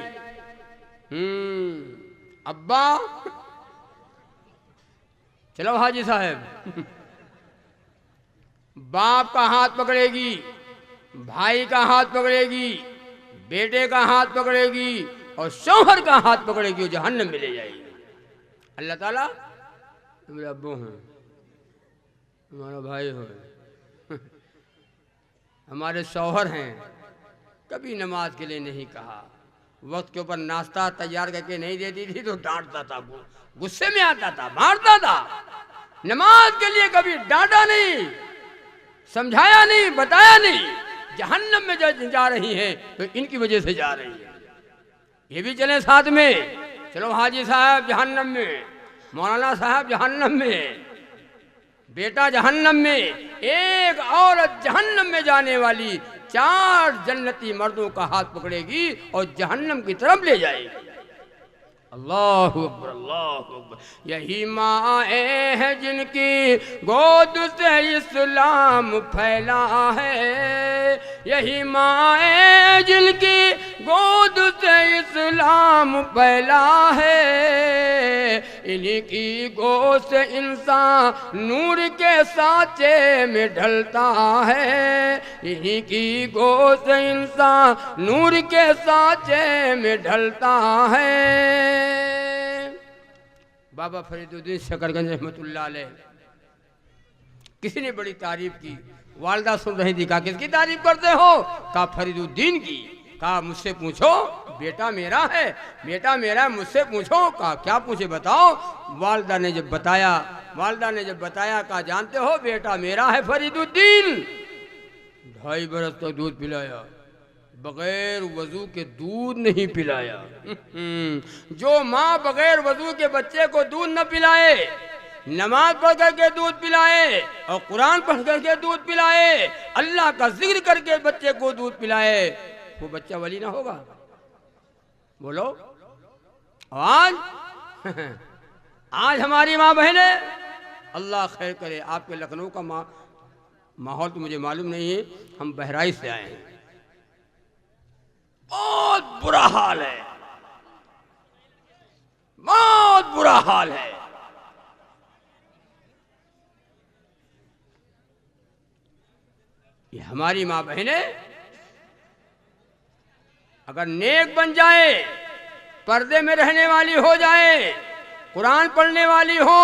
अब्बा चलो हाजी साहब, बाप का हाथ पकड़ेगी, भाई का हाथ पकड़ेगी, बेटे का हाथ पकड़ेगी और शौहर का हाथ पकड़ेगी, वो जहन्नम में ले जाएगी। अल्लाह ताला मेरे अब्बू हैं, हमारा भाई हो, हमारे शौहर हैं, कभी नमाज के लिए नहीं कहा, वक्त के ऊपर नाश्ता तैयार करके नहीं देती थी तो डांटता था, गुस्से में आता था, मारता था। नमाज के लिए कभी डांटा नहीं, समझाया नहीं, बताया नहीं। जहन्नम में जा रही हैं तो इनकी वजह से जा रही है। ये भी चले साथ में, चलो हाजी साहब जहन्नम में, मौलाना साहब जहन्नम में, बेटा जहन्नम में, एक औरत जहन्नम में जाने वाली 4 जन्नती मर्दों का हाथ पकड़ेगी और जहन्नम की तरफ ले जाएगी। अल्लाहु अकबर, अल्लाहु अकबर। यही माएँ हैं जिनकी गोद से इस्लाम फैला है, यही माएँ हैं जिनकी गोद से इस्लाम फैला है, इन्हीं की गोद से इंसान नूर के सांचे में ढलता है, इन्हीं की गोद से इंसान नूर के सांचे में ढलता है। बाबा फरीदुद्दीन शकरगंज रहमतुल्लाह अलैह, किसी ने बड़ी तारीफ की, वालदा सुन रही थी, कहा किसकी तारीफ करते हो? कहा फरीदुद्दीन की। कहा मुझसे पूछो, बेटा मेरा है, बेटा मेरा है, मुझसे पूछो। कहा क्या पूछे बताओ? वालदा ने जब बताया कहा जानते हो बेटा मेरा है फरीदुद्दीन। 2.5 बरस तक दूध पिलाया, बगैर वजू के दूध नहीं पिलाया। जो माँ बगैर वजू के बच्चे को दूध न पिलाए, नमाज पढ़ करके दूध पिलाए और कुरान पढ़ करके दूध पिलाए, अल्लाह का जिक्र करके बच्चे को दूध पिलाए, वो बच्चा वली ना होगा? बोलो। आज हमारी माँ बहने, अल्लाह खैर करे, आपके लखनऊ का माहौल तो मुझे मालूम नहीं है, हम बहराइच से आए हैं, बहुत बुरा हाल है, बहुत बुरा हाल है। ये हमारी माँ बहनें अगर नेक बन जाए, पर्दे में रहने वाली हो जाए, कुरान पढ़ने वाली हो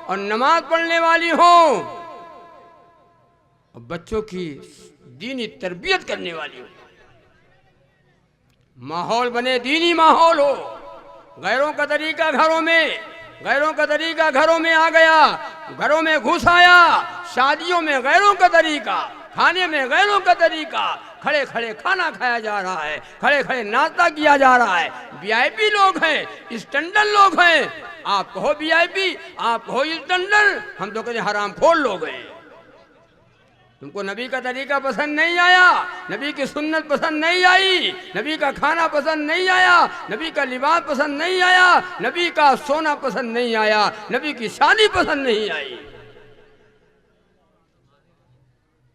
और नमाज पढ़ने वाली हो और बच्चों की दीनी तरबियत करने वाली हो, माहौल बने, दीनी माहौल हो, गैरों का तरीका घरों में आ गया, घरों में घुस आया, शादियों में गैरों का तरीका, खाने में गैरों का तरीका, खड़े खड़े खाना खाया जा रहा है, खड़े खड़े नाश्ता किया जा रहा है। वीआईपी लोग हैं, स्टैंडर्ड लोग हैं, आप कहो वीआईपी, आप कहो स्टैंडर्ड, हम तो कहते हरामखोर लोग हैं। तुमको नबी का तरीका पसंद नहीं आया, नबी की सुन्नत पसंद नहीं आई, नबी का खाना पसंद नहीं आया, नबी का लिबास पसंद नहीं आया, नबी का सोना पसंद नहीं आया, नबी की शादी पसंद नहीं आई,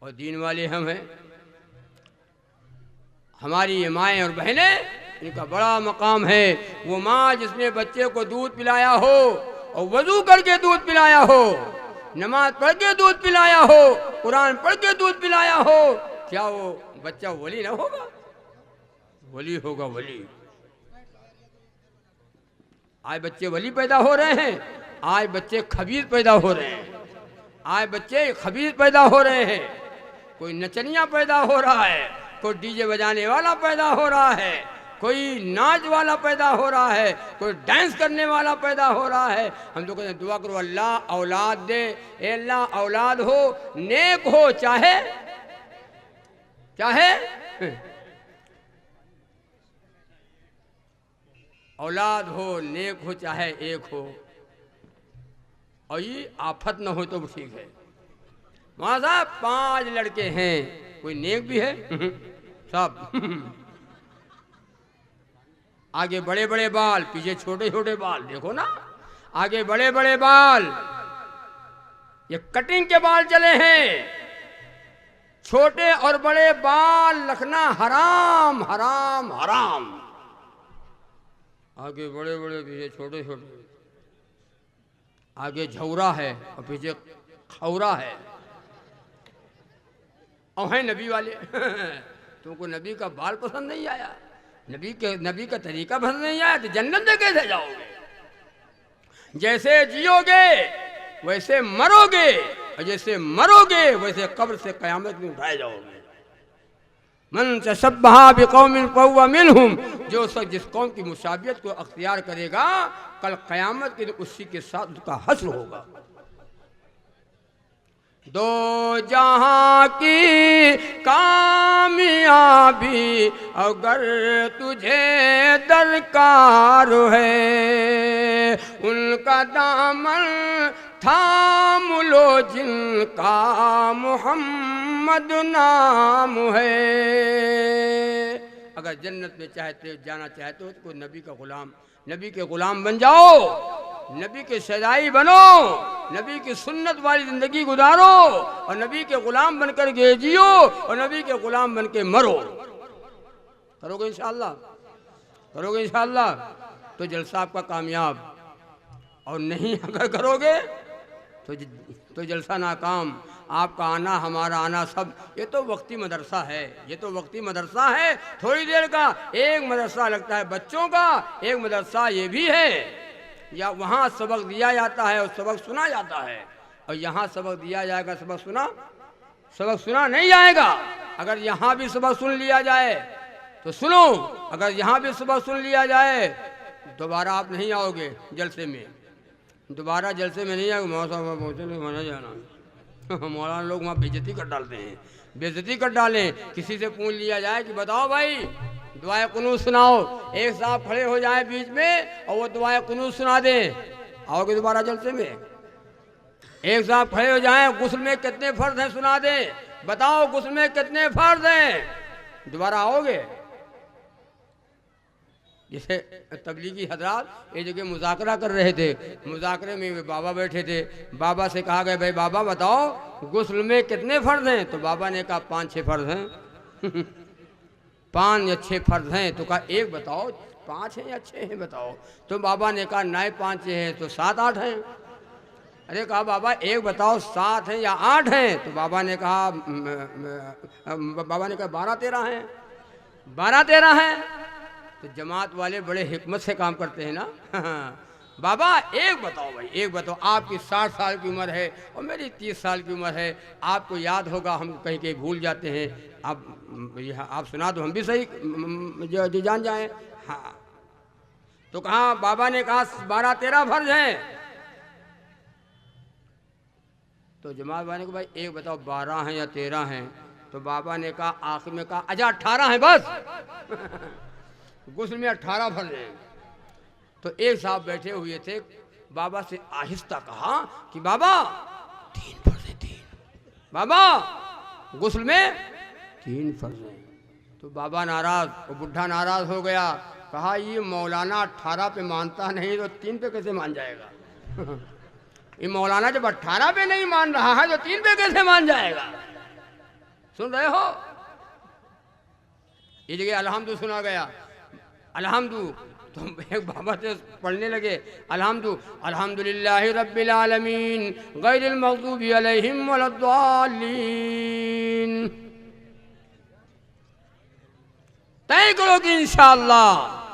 और दीन वाले हम हैं। हमारी ये माएँ और बहनें, इनका बड़ा मकाम है। वो माँ जिसने बच्चे को दूध पिलाया हो और वजू करके दूध पिलाया हो, नमाज पढ़ के दूध पिलाया हो, कुरान पढ़ के दूध पिलाया हो, क्या वो बच्चा वली ना होगा? वली होगा, वली। आज बच्चे वली पैदा हो रहे हैं, आज बच्चे खबीर पैदा हो रहे हैं, आज बच्चे खबीर पैदा हो रहे हैं। कोई नचनिया पैदा हो रहा है, कोई डीजे बजाने वाला पैदा हो रहा है, कोई नाच वाला पैदा हो रहा है, कोई डांस करने वाला पैदा हो रहा है। हम तो कहते हैं दुआ करो अल्लाह औलाद दे, ए अल्लाह औलाद हो, नेक हो, चाहे औलाद हो, नेक हो, चाहे एक हो, और ये आफत न हो तो ठीक है। वहां साहब 5 लड़के हैं, कोई नेक भी है सब आगे बड़े बड़े बाल, पीछे छोटे छोटे बाल, देखो ना, आगे बड़े बड़े बाल, ये कटिंग के बाल चले हैं, छोटे और बड़े बाल रखना हराम हराम हराम। आगे बड़े बड़े, पीछे छोटे छोटे, आगे झौरा है और पीछे खौरा है, और हैं नबी वाले तुमको नबी का बाल पसंद नहीं आया, नबी का तरीका पसंद नहीं आया, तो जन्नत में कैसे जाओगे? जैसे जियोगे वैसे मरोगे, और जैसे मरोगे वैसे कब्र से कयामत में उठाए जाओगे। मन तशब्बहा बिकौमिन फहुवा मिनहुम, जो शख्स जिस कौम की मुशाबियत को अख्तियार करेगा, कल कयामत के दिन उसी के साथ उसका हश्र होगा। दो जहां की कामयाबी अगर तुझे दरकार है, उनका दामन थाम लो जिनका मोहम्मद नाम है। अगर जन्नत में जाना चाहते हो तो कोई नबी का गुलाम, नबी के गुलाम बन जाओ, नबी के सदाई बनो, नबी की सुन्नत वाली जिंदगी गुजारो और नबी के गुलाम बनकर के जियो और नबी के गुलाम बन के मरो। करोगे इंशाअल्लाह, करोगे इंशाअल्लाह तो जलसा आपका कामयाब, और नहीं अगर करोगे तो जलसा नाकाम। आपका आना हमारा आना सब ये तो वक्ती मदरसा है, ये तो वक्ती मदरसा है, थोड़ी देर का। एक मदरसा लगता है बच्चों का, एक मदरसा ये भी है या वहाँ सबक दिया जाता है और सबक सुना जाता है, और यहाँ सबक दिया जाएगा सबक सुना नहीं जाएगा। अगर यहाँ भी सबक सुन लिया जाए तो सुनो, अगर यहाँ भी सबक सुन लिया जाए दोबारा आप नहीं आओगे जलसे में, दोबारा जलसे में नहीं आओगे। मौसम पहुँचे नहीं जाना मौलाना लोग वहाँ बेइज्जती कर डालते हैं, बेइज्जती कर डालें। किसी से पूछ लिया जाए कि बताओ भाई दुआए कुनूत सुनाओ, एक साहब खड़े हो जाए बीच में और वो दुआए कुनूत सुना दें, आओगे दोबारा जलसे में? एक साहब खड़े हो जाए गुस्ल में कितने फर्ज हैं सुना दें, बताओ गुस्ल में कितने फर्ज हैं, दोबारा आओगे? जैसे तबलीगी हजरात एक जगह मुज़ाकरा कर रहे थे, मुज़ाकरे में वे बाबा बैठे थे, बाबा से कहा गया भाई बाबा बताओ गुस्ल में कितने फ़र्ज़ हैं? तो बाबा ने कहा 5-6 फ़र्ज़ हैं 5 या 6 फ़र्ज़ हैं। तो कहा एक बताओ 5 हैं या 6 हैं बताओ? तो बाबा ने कहा नहीं 5 हैं तो 7-8 हैं। अरे कहा बाबा एक बताओ 7 हैं या 8 हैं? तो बाबा ने कहा 12-13 हैं, 12-13 हैं। तो जमात वाले बड़े हिकमत से काम करते हैं ना बाबा एक बताओ भाई, एक बताओ। आपकी 60 साल की उम्र है और मेरी 30 साल की उम्र है, आपको याद होगा, हम कहीं कहीं भूल जाते हैं, आप सुना दो हम भी सही जो जान जाएं। हाँ तो कहा बाबा ने कहा 12-13 फर्ज हैं। तो जमात वाले को भाई एक बताओ 12 हैं या 13 हैं? तो बाबा ने कहा आखिर में कहा अच्छा 18 हैं बस गुस्ल में 18 फर्ज हैं। तो एक साहब बैठे हुए थे, बाबा से आहिस्ता कहा कि बाबा 3 फर्ज हैं, 3 बाबा गुस्ल में 3 फर्ज हैं। तो बाबा नाराज और बुढ़ा नाराज हो गया, कहा ये मौलाना 18 पे मानता नहीं तो 3 पे कैसे मान जाएगा ये मौलाना जब 18 पे नहीं मान रहा है तो 3 पे कैसे मान जाएगा? सुन रहे हो? ये जगह अलहम्दु सुना गया, अलहम्दु। तो एक बाबा से पढ़ने लगे अल्हम्दुलिल्लाहि रब्बिल आलमीन गैरिल मग़दूबि अलैहिम वलद्दालीन। तय करो कि इंशाअल्लाह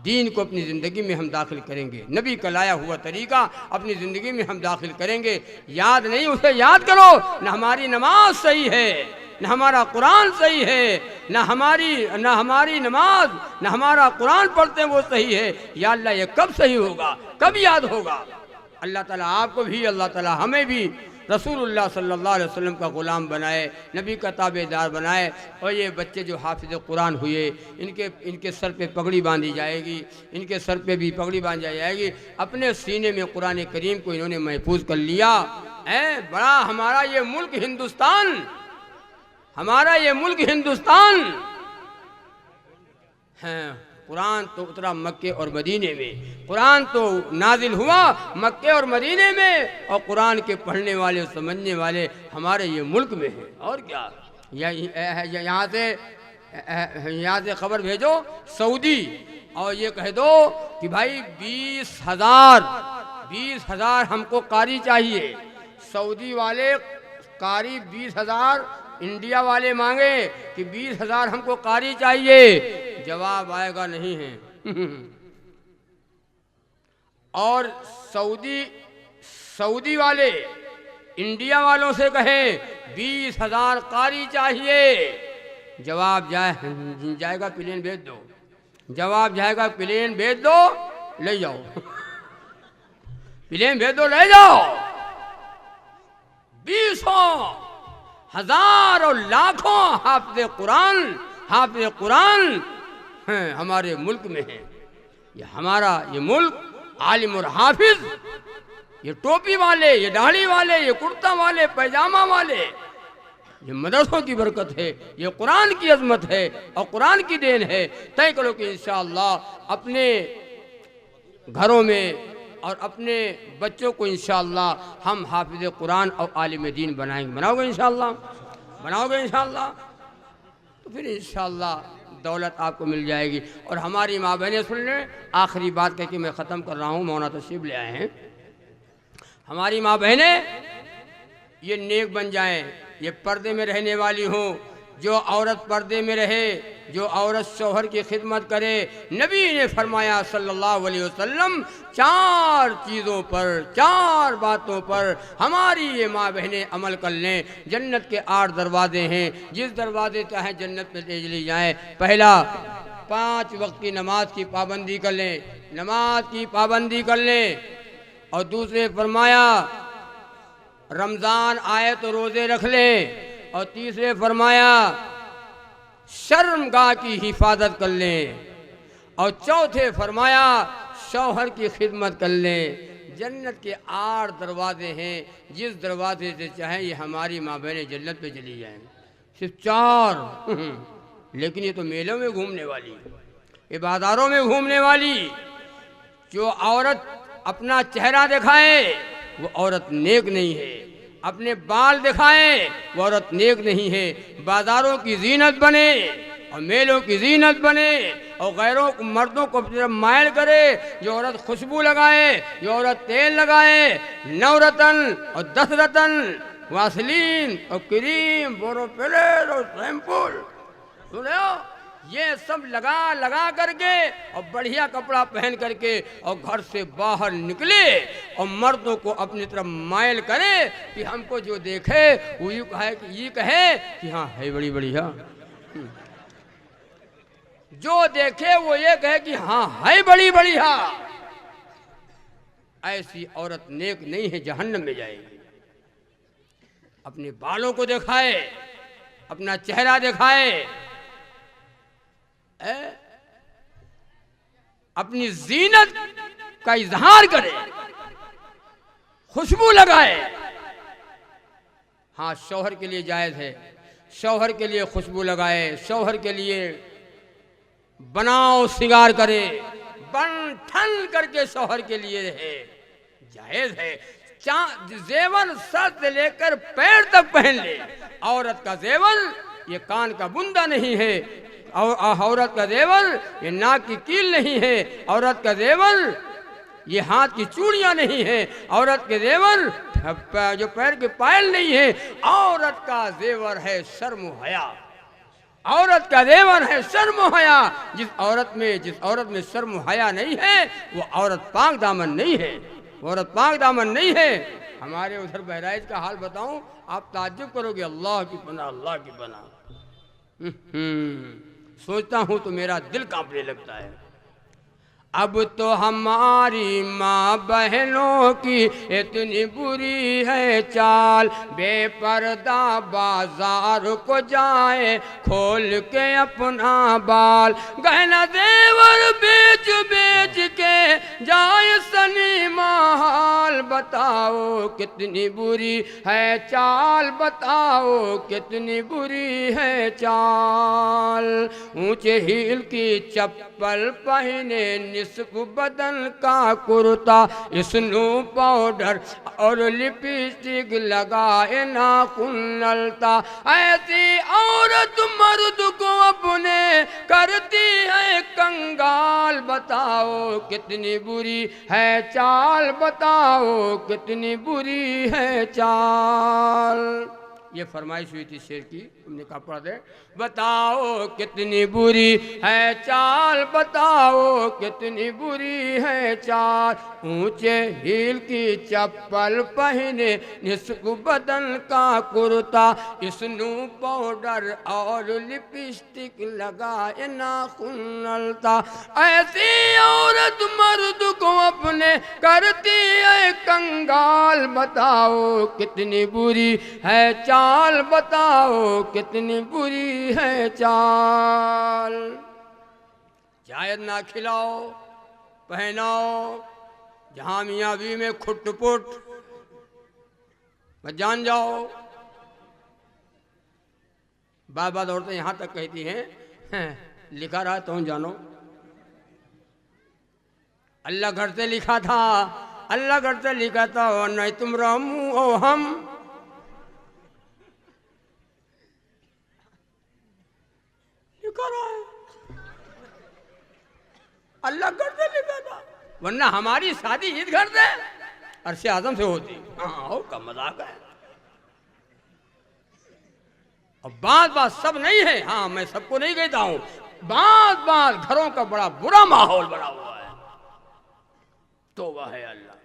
दीन को अपनी ज़िंदगी में हम दाखिल करेंगे, नबी का लाया हुआ तरीका अपनी ज़िंदगी में हम दाखिल करेंगे। याद नहीं उसे याद करो। न हमारी नमाज सही है, न हमारा कुरान सही है, न हमारी नमाज, न हमारा कुरान पढ़ते हैं वो सही है। या अल्लाह ये कब सही होगा, कब याद होगा? अल्लाह ताला आपको भी, अल्लाह ताला हमें भी रसूलुल्लाह सल्लल्लाहु अलैहि वसल्लम का ग़ुलाम बनाए, नबी का ताबेदार बनाए। और ये बच्चे जो हाफिज़ कुरान हुए इनके सर पे पगड़ी बांधी जाएगी, इनके सर पे भी पगड़ी बांधी जाएगी। अपने सीने में कुरान करीम को इन्होंने महफूज कर लिया। बड़ा हमारा ये मुल्क हिंदुस्तान, हमारा ये मुल्क हिंदुस्तान है। कुरान तो उतरा मक्के और मदीने में, कुरान तो नाजिल हुआ मक्के और मदीने में, और कुरान के पढ़ने वाले समझने वाले हमारे ये मुल्क में है। और क्या यहाँ से खबर भेजो सऊदी और ये कह दो कि भाई 20,000 हमको कारी चाहिए। सऊदी वाले कारी 20,000 इंडिया वाले मांगे कि 20,000 हमको कारी चाहिए, जवाब आएगा नहीं है और सऊदी वाले इंडिया वालों से कहे 20,000 कारी चाहिए, जवाब जाएगा प्लेन भेज दो, जवाब जाएगा प्लेन भेज दो ले जाओ प्लेन भेज दो ले जाओ। 20,000 और लाखों हाफिज़ कुरान हैं हमारे मुल्क में है। ये हमारा ये मुल्क आलिम और हाफिज ये टोपी वाले, ये दाढ़ी वाले, ये कुर्ता वाले, पैजामा वाले, ये मदरसों की बरकत है, ये कुरान की अजमत है और कुरान की देन है। तय करो कि इंशाअल्लाह अपने घरों में और अपने बच्चों को इंशाअल्लाह हम हाफिज़ कुरान और आलिम दीन बनाएंगे। बनाओगे इंशाअल्लाह? बनाओगे इंशाअल्लाह? तो फिर इंशाअल्लाह दौलत आपको मिल जाएगी। और हमारी माँ बहनें सुन लें, आखिरी बात कह के मैं ख़त्म कर रहा हूँ, मौना तशरीफ ले आए हैं। हमारी माँ बहनें ये नेक बन जाएं, ये पर्दे में रहने वाली हों। जो औरत पर्दे में रहे, जो औरत शौहर की खिदमत करे, नबी ने फरमाया सल्लल्लाहु अलैहि वसल्लम, 4 चीज़ों पर, 4 बातों पर हमारी ये माँ बहनें अमल कर लें। जन्नत के 8 दरवाजे हैं, जिस दरवाजे चाहे जन्नत में ले चली जाएँ। पहला, 5 वक्त की नमाज की पाबंदी कर लें, नमाज की पाबंदी कर लें। और दूसरे फरमाया रमज़ान आए तो रोज़े रख लें। और तीसरे फरमाया शर्मगाह की हिफाजत कर लें। और चौथे फरमाया शौहर की खिदमत कर लें। जन्नत के 8 दरवाजे हैं, जिस दरवाजे से चाहे ये हमारी माँ बहनें जन्नत पे चली जाएं। सिर्फ 4 लेकिन ये तो मेलों में घूमने वाली, ये बाजारों में घूमने वाली। जो औरत अपना चेहरा दिखाए वो औरत नेक नहीं है, अपने बाल दिखाए वो औरत नेक नहीं है। बाजारों की जीनत बने और मेलों की जीनत बने और गैरों को, मर्दों को अपनी तरफ मायल करे। जो औरत खुशबू लगाए, जो औरत तेल लगाए, 9 रतन और 10 रतन, वासलीन और क्रीम, बोरोप्लेर और शैम्पूल, सुनो, ये सब लगा लगा करके और बढ़िया कपड़ा पहन करके और घर से बाहर निकले और मर्दों को अपनी तरफ मायल करे कि हमको जो देखे वो ये कहे कि हाँ है बड़ी बढ़िया। जो देखे वो ये कहे कि हाँ है बड़ी बढ़िया। ऐसी औरत नेक नहीं है, जहन्नम में जाएगी। अपने बालों को दिखाए, अपना चेहरा दिखाए, अपनी जीनत का इजहार करे, खुशबू लगाए। हाँ, शौहर के लिए जायज़ है, शौहर के लिए खुशबू लगाए, शौहर के लिए बनाओ सिंगार करे, बन ठन करके शौहर के लिए है, जायज़ है। जेवर सर से लेकर पैर तक पहन ले। औरत का जेवर ये कान का बुंदा नहीं है, और औरत का जेवर ये नाक की कील नहीं है, औरत का जेवर ये हाथ की चूड़ियां नहीं है, औरत के जेवर जो पैर के पायल नहीं है। औरत का जेवर है शर्म हया, औरत का जेवर है शर्म हया। जिस औरत में शर्म हया नहीं है वो औरत पाक दामन नहीं है, वो औरत पाक दामन नहीं है। हमारे उधर बहराइच का हाल बताऊं, आप ताज्जुब करोगे, अल्लाह की पनाह, अल्लाह की पनाह। सोचता हूं तो मेरा दिल कांपने लगता है। अब तो हमारी माँ बहनों की इतनी बुरी है चाल, बेपर्दा बाजार को जाए खोल के अपना बाल, गहना जेवर बेच बेच के जाए सनीमा हाल। बताओ कितनी बुरी है चाल, बताओ कितनी बुरी है चाल। ऊंचे हील की चप्पल पहने, निस्फ बदन का कुर्ता, स्नो पाउडर और लिपस्टिक लगाए नाखून नलता। ऐसी औरत मर्द को अपने करती है कंगाल। बताओ कितनी बुरी है चाल, बताओ कितनी बुरी है चाल। ये फरमाइश हुई थी शेर की, तुमने कहा पढ़ दे। बताओ कितनी बुरी है चाल, बताओ कितनी बुरी है चाल। ऊंचे हील की चप्पल पहने, निस्फ बदन का कुर्ता, स्नो पाउडर और लिपस्टिक लगाए नाखून नलता। ऐसी औरत मर्द को अपने करती है कंगाल। बताओ कितनी बुरी है चाल, बताओ कितनी बुरी है चाल। जायद ना खिलाओ, पहनाओ, जहां मियाँ बीवी में खुटपुट बस जान जाओ। बार बार औरतें यहां तक कहती हैं लिखा रहा तुम जानो, अल्लाह घर से लिखा था, अल्लाह घर से लिखा था, और नहीं तुम रहमू ओ हम। लिखा रहा है अल्लाह घर से लिखा था, वरना हमारी शादी इस घर से अर्श आजम से होती। हाँ का मजाक है। अब बात बात सब नहीं है, हाँ मैं सबको नहीं कहता हूं, बात बात घरों का बड़ा बुरा माहौल बना हुआ है। तौबा है अल्लाह।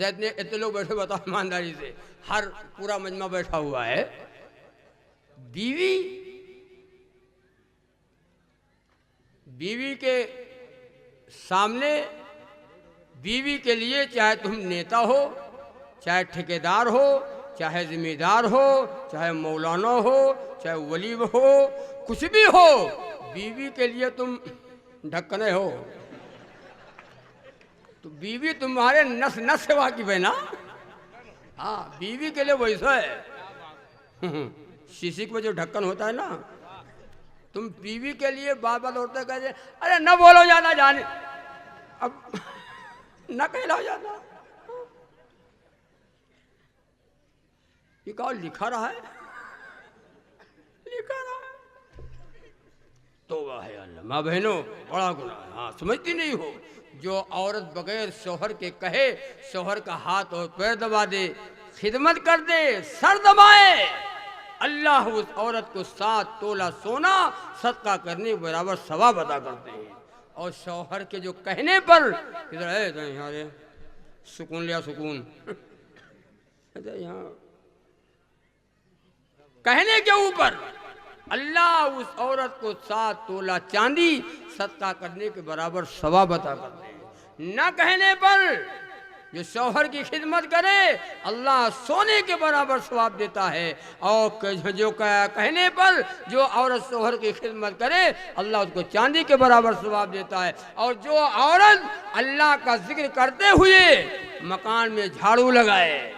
इतने इतने लोग बैठे, बताओ ईमानदारी से, हर पूरा मजमा बैठा हुआ है। बीवी के सामने, बीवी के लिए चाहे तुम नेता हो, चाहे ठेकेदार हो, चाहे जिम्मेदार हो, चाहे मौलाना हो, चाहे वली हो, कुछ भी हो, बीवी के लिए तुम ढक्कने हो। तो बीवी तुम्हारे नस नस से वाकिफ है ना। हाँ बीवी के लिए वैसा है। शीशी में जो ढक्कन होता है ना, तुम बीवी के लिए बार बार औरतें कहते अरे न बोलो ज्यादा जाने, अब न कहलाओ ज्यादा। ये कहा लिखा रहा है, लिखा रहा है। तौबा है अल्लाह। माँ बहनों बड़ा गुनाह है। हाँ समझती नहीं हो, जो औरत बगैर शौहर के कहे, शौहर का हाथ और पैर दबा दे, खिदमत कर दे, सर दबाए, अल्लाह उस औरत को 7 तोला सोना सदका करने के बराबर सवाब अदा करते हैं। और शौहर के जो कहने पर इधर है तो यहाँ रे सुकून लिया सुकून, यहाँ कहने के ऊपर अल्लाह उस औरत को 7 तोला चांदी सदका करने के बराबर सवाब अता करते हैं। न कहने पर जो शौहर की खिदमत करे अल्लाह सोने के बराबर सवाब देता है, और जो कहने पर जो औरत शौहर की खिदमत करे अल्लाह उसको चांदी के बराबर सवाब देता है। और जो औरत अल्लाह का जिक्र करते हुए मकान में झाड़ू लगाए,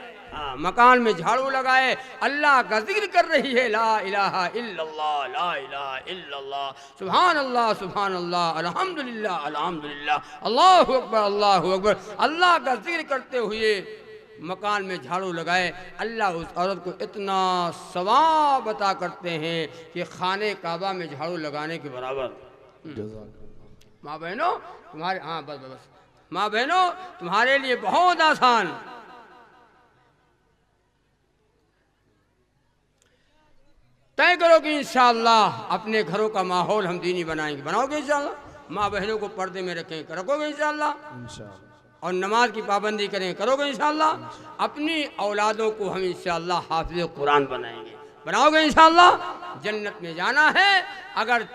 मकान में झाड़ू लगाए, अल्लाह का जिक्र कर रही है, ला इलाहा इल्लल्लाह, ला इलाहा इल्लल्लाह, सुभान अल्लाह, अल्हम्दुलिल्लाह अल्हम्दुलिल्लाह, अल्लाहु अकबर अल्लाहु अकबर, अल्लाह का जिक्र करते हुए मकान में झाड़ू लगाए, अल्लाह उस औरत को इतना सवाब अता करते हैं कि खाने काबा में झाड़ू लगाने के बराबर। माँ बहनों तुम्हारे, हाँ बस बस माँ बहनों तुम्हारे लिए बहुत आसान। तय करो कि इंशाअल्लाह अपने घरों का माहौल हम दीनी बनाएंगे, बनाओगे इंशाअल्लाह। माँ बहनों को पर्दे में रखें, रखोगे इंशाअल्लाह। और नमाज की पाबंदी करें, करोगे इंशाअल्लाह। अपनी औलादों को हम इंशाअल्लाह हाफिज़ कुरान बनाएंगे, बनाओगे इंशाअल्लाह। जन्नत में जाना है, अगर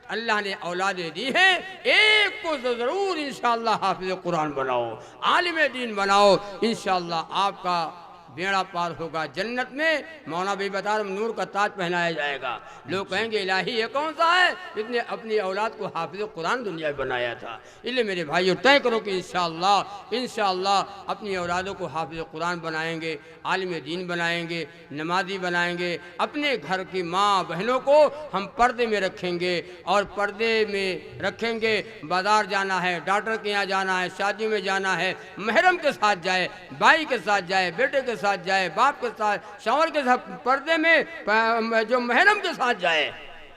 अल्लाह ने औलादें दी हैं, एक को तो ज़रूर इंशाअल्लाह हाफिज़ कुरान बनाओ, आलिम दीन बनाओ, इंशाअल्लाह आपका बेड़ा पार होगा। जन्नत में मौला भी बता रहे नूर का ताज पहनाया जाएगा। लोग कहेंगे इलाही ये कौन सा है, इसने अपनी औलाद को हाफिज़ कुरान दुनिया में बनाया था। इसलिए मेरे भाइयों तय करो कि इंशाअल्लाह अपनी औलादों को हाफिज़ कुरान बनाएंगे, आलिम दीन बनाएंगे, नमाजी बनाएंगे। अपने घर की माँ बहनों को हम पर्दे में रखेंगे, और पर्दे में रखेंगे। बाजार जाना है, डॉक्टर के यहाँ जाना है, शादी में जाना है, महरम के साथ जाए, भाई के साथ जाए, बेटे के साथ जाए, बाप के साथ, शौहर के साथ, पर्दे में जो महरम के साथ जाए,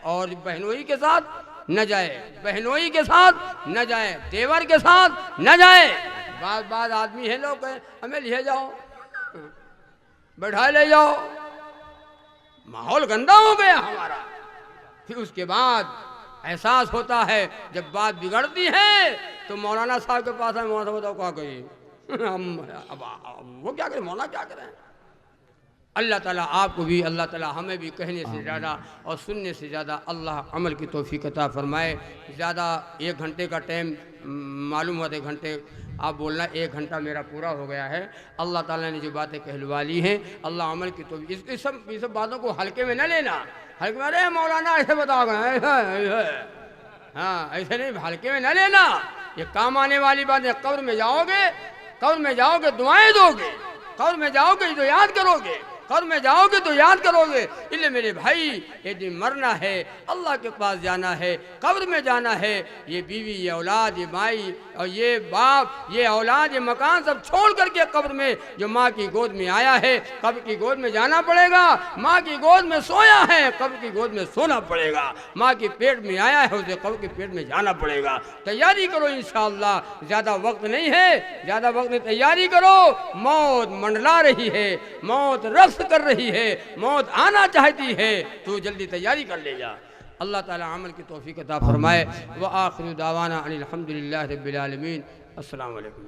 और बहनोई के साथ न जाए, बहनोई के साथ न जाए, देवर के साथ न जाए। बाद आदमी है लोग हमें ले जाओ, बैठा ले जाओ, माहौल गंदा हो गया हमारा। फिर उसके बाद एहसास होता है जब बात बिगड़ती है तो मौलाना साहब के पास है, मौलाना बताओ क्या करिए, हम अब वो क्या करें, मौला क्या करें। अल्लाह ताला आपको भी, अल्लाह ताला हमें भी कहने से ज़्यादा और सुनने से ज़्यादा अल्लाह अमल की तौफीक अता फरमाए। ज़्यादा 1 घंटे का टाइम मालूम हुआ, 1 घंटे आप बोलना, 1 घंटा मेरा पूरा हो गया है। अल्लाह ताला ने जो बातें कहलवा ली हैं, अल्लाह अमल की तौफीक, इस सब बातों को हल्के में न लेना। हल्के में अरे मौलाना ऐसे बताओ, हाँ ऐसे नहीं, हल्के में न लेना। ये काम आने वाली बात है। कब्र में जाओगे दुआएं दोगे, कब्र में जाओगे तो याद करोगे, कब्र में जाओगे तो याद करोगे। इसलिए मेरे भाई ये दिन मरना है, अल्लाह के पास जाना है, कब्र में जाना है। ये बीवी, ये औलाद, ये माई और ये बाप, ये औलाद, ये मकान सब छोड़ करके कब्र में जो माँ की गोद में आया है, कब्र की गोद में जाना पड़ेगा। माँ की गोद में सोया है, कब्र की गोद में सोना पड़ेगा। माँ के पेट में आया है, उसे कब्र के पेट में जाना पड़ेगा। तैयारी करो इंशाअल्लाह, ज़्यादा वक्त नहीं है, ज़्यादा वक्त में तैयारी करो। मौत मंडला रही है, मौत रफ्त कर रही है, मौत आना चाहती है, तो जल्दी तैयारी कर ले जा। अल्लाह ताला अमल की तौफीक अता फरमाए। व आखिर दावाना अनिल हम्दुलिल्लाहि रब्बिल आलमीन। अस्सलाम वालेकुम।